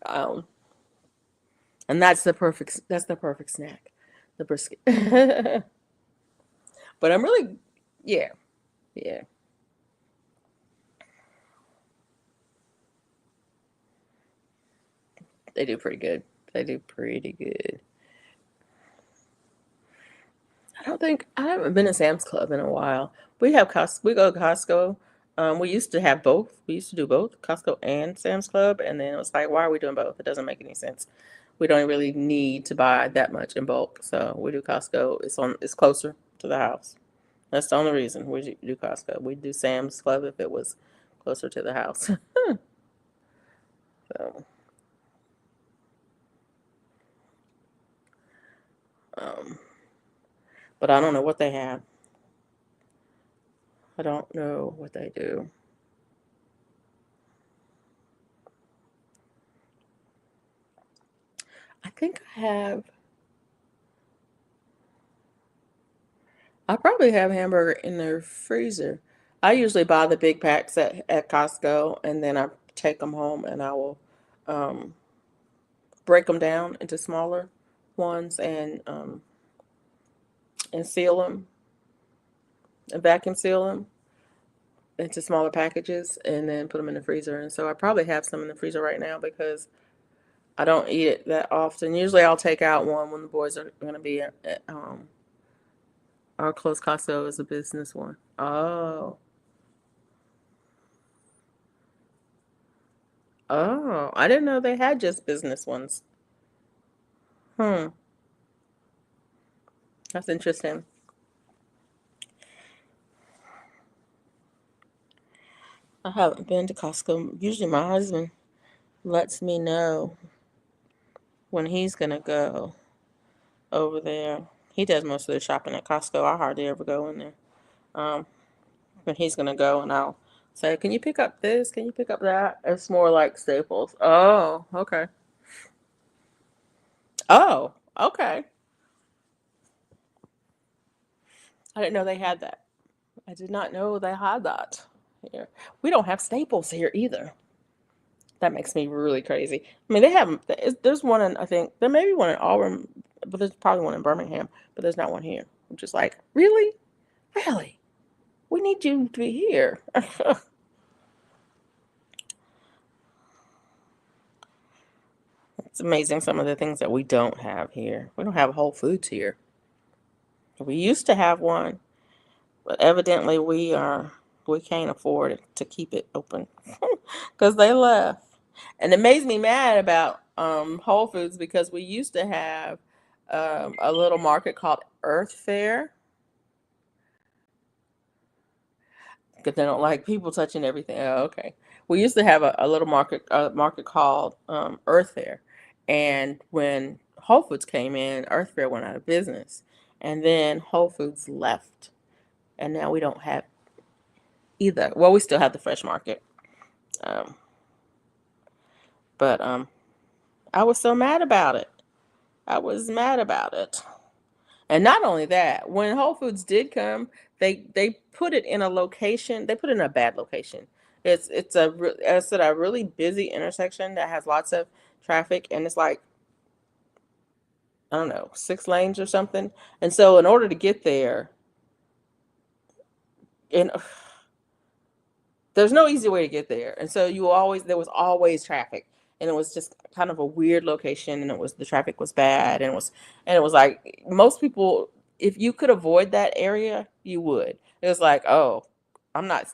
[SPEAKER 1] um, and that's the perfect snack, the brisket. But I'm really, yeah, yeah. They do pretty good. They do pretty good. I haven't been to Sam's Club in a while. We go to Costco. We used to have both. We used to do both Costco and Sam's Club, and then it was like, why are we doing both? It doesn't make any sense. We don't really need to buy that much in bulk, so we do Costco. It's closer to the house. That's the only reason we do Costco. We do Sam's Club if it was closer to the house. So, um, but I don't know what they have. I don't know what they do. I think I probably have hamburger in the freezer. I usually buy the big packs at Costco, and then I take them home and I will um, break them down into smaller ones and seal them and vacuum seal them into smaller packages and then put them in the freezer. And so I probably have some in the freezer right now because I don't eat it that often. Usually I'll take out one when the boys are going to be at our close. Costco is a business one. Oh. Oh, I didn't know they had just business ones. Hmm, that's interesting. I haven't been to Costco. Usually my husband lets me know when he's gonna go over there. He does most of the shopping at Costco. I hardly ever go in there. Um, when he's gonna go, and I'll say, "Can you pick up this? Can you pick up that?" It's more like Staples. Oh, okay. Oh, okay. I didn't know they had that. I did not know they had that here. We don't have Staples here either. That makes me really crazy. I mean, they have there's one in I think there may be one in Auburn, but there's probably one in Birmingham, but there's not one here. I'm just like, really, really, we need you to be here. It's amazing some of the things that we don't have here. We don't have Whole Foods here. We used to have one, but evidently we can't afford it to keep it open because they left. And it makes me mad about Whole Foods because we used to have a little market called Earth Fair because they don't like people touching everything. Oh, okay. We used to have a little market called Earth Fair, and when Whole Foods came in, Earth Fair went out of business, and then Whole Foods left, and now we don't have either. Well, we still have the Fresh Market, um, but I was so mad about it. I was mad about it. And not only that, when Whole Foods did come, they put it in a location. They put it in a bad location. I said a really busy intersection that has lots of traffic, and it's like I don't know 6 lanes or something. And so in order to get there, and there's no easy way to get there. And so there was always traffic. And it was just kind of a weird location and the traffic was bad and it was like most people if you could avoid that area, you would. It was like, "Oh, I'm not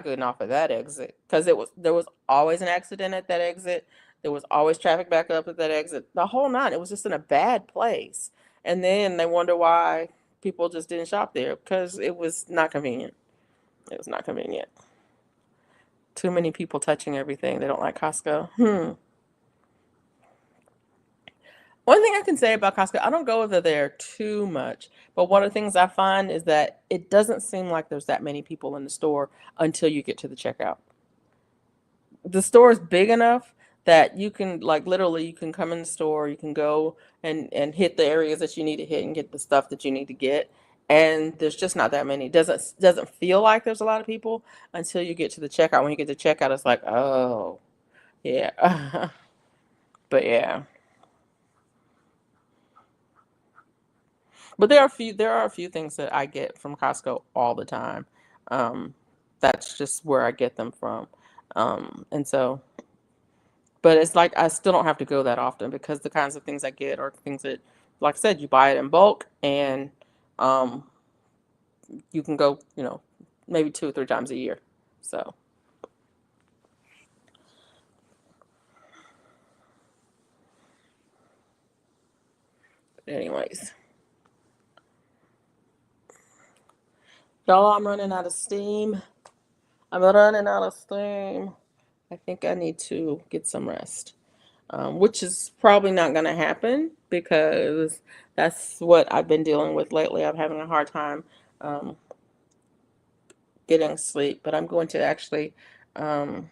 [SPEAKER 1] getting off of that exit." Because there was always an accident at that exit. There was always traffic back up at that exit. The whole nine. It was just in a bad place. And then they wonder why people just didn't shop there because it was not convenient. It was not convenient. Too many people touching everything. They don't like Costco. One thing I can say about Costco, I don't go over there too much, but one of the things I find is that it doesn't seem like there's that many people in the store until you get to the checkout. The store is big enough that you can, like, literally you can come in the store, you can go and hit the areas that you need to hit and get the stuff that you need to get. And there's just not that many. Doesn't feel like there's a lot of people until you get to the checkout. When you get to checkout, it's like, oh, yeah. But yeah. But there are a few things that I get from Costco all the time. Um, that's just where I get them from. And so, but it's like I still don't have to go that often because the kinds of things I get are things that, like I said, you buy it in bulk and um, you can go, maybe 2 or 3 times a year. So, anyways, y'all, I'm running out of steam. I'm running out of steam. I think I need to get some rest. Which is probably not going to happen because that's what I've been dealing with lately. I'm having a hard time um, getting sleep, but I'm going to actually, um,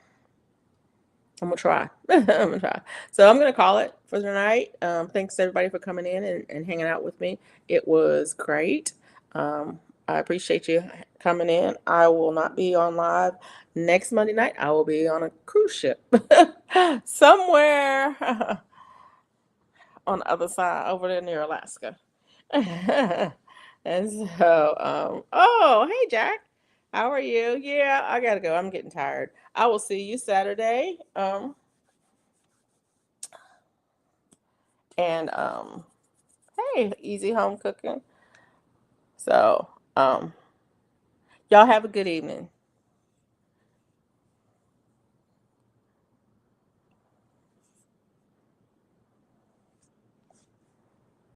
[SPEAKER 1] I'm gonna try. I'm gonna try. So I'm gonna call it for the night. Thanks everybody for coming in and hanging out with me. It was great. I appreciate you coming in. I will not be on live next Monday night. I will be on a cruise ship somewhere on the other side over there near Alaska. And so, oh, hey Jack, how are you? Yeah, I gotta go. I'm getting tired. I will see you Saturday. And hey, easy home cooking. So, y'all have a good evening.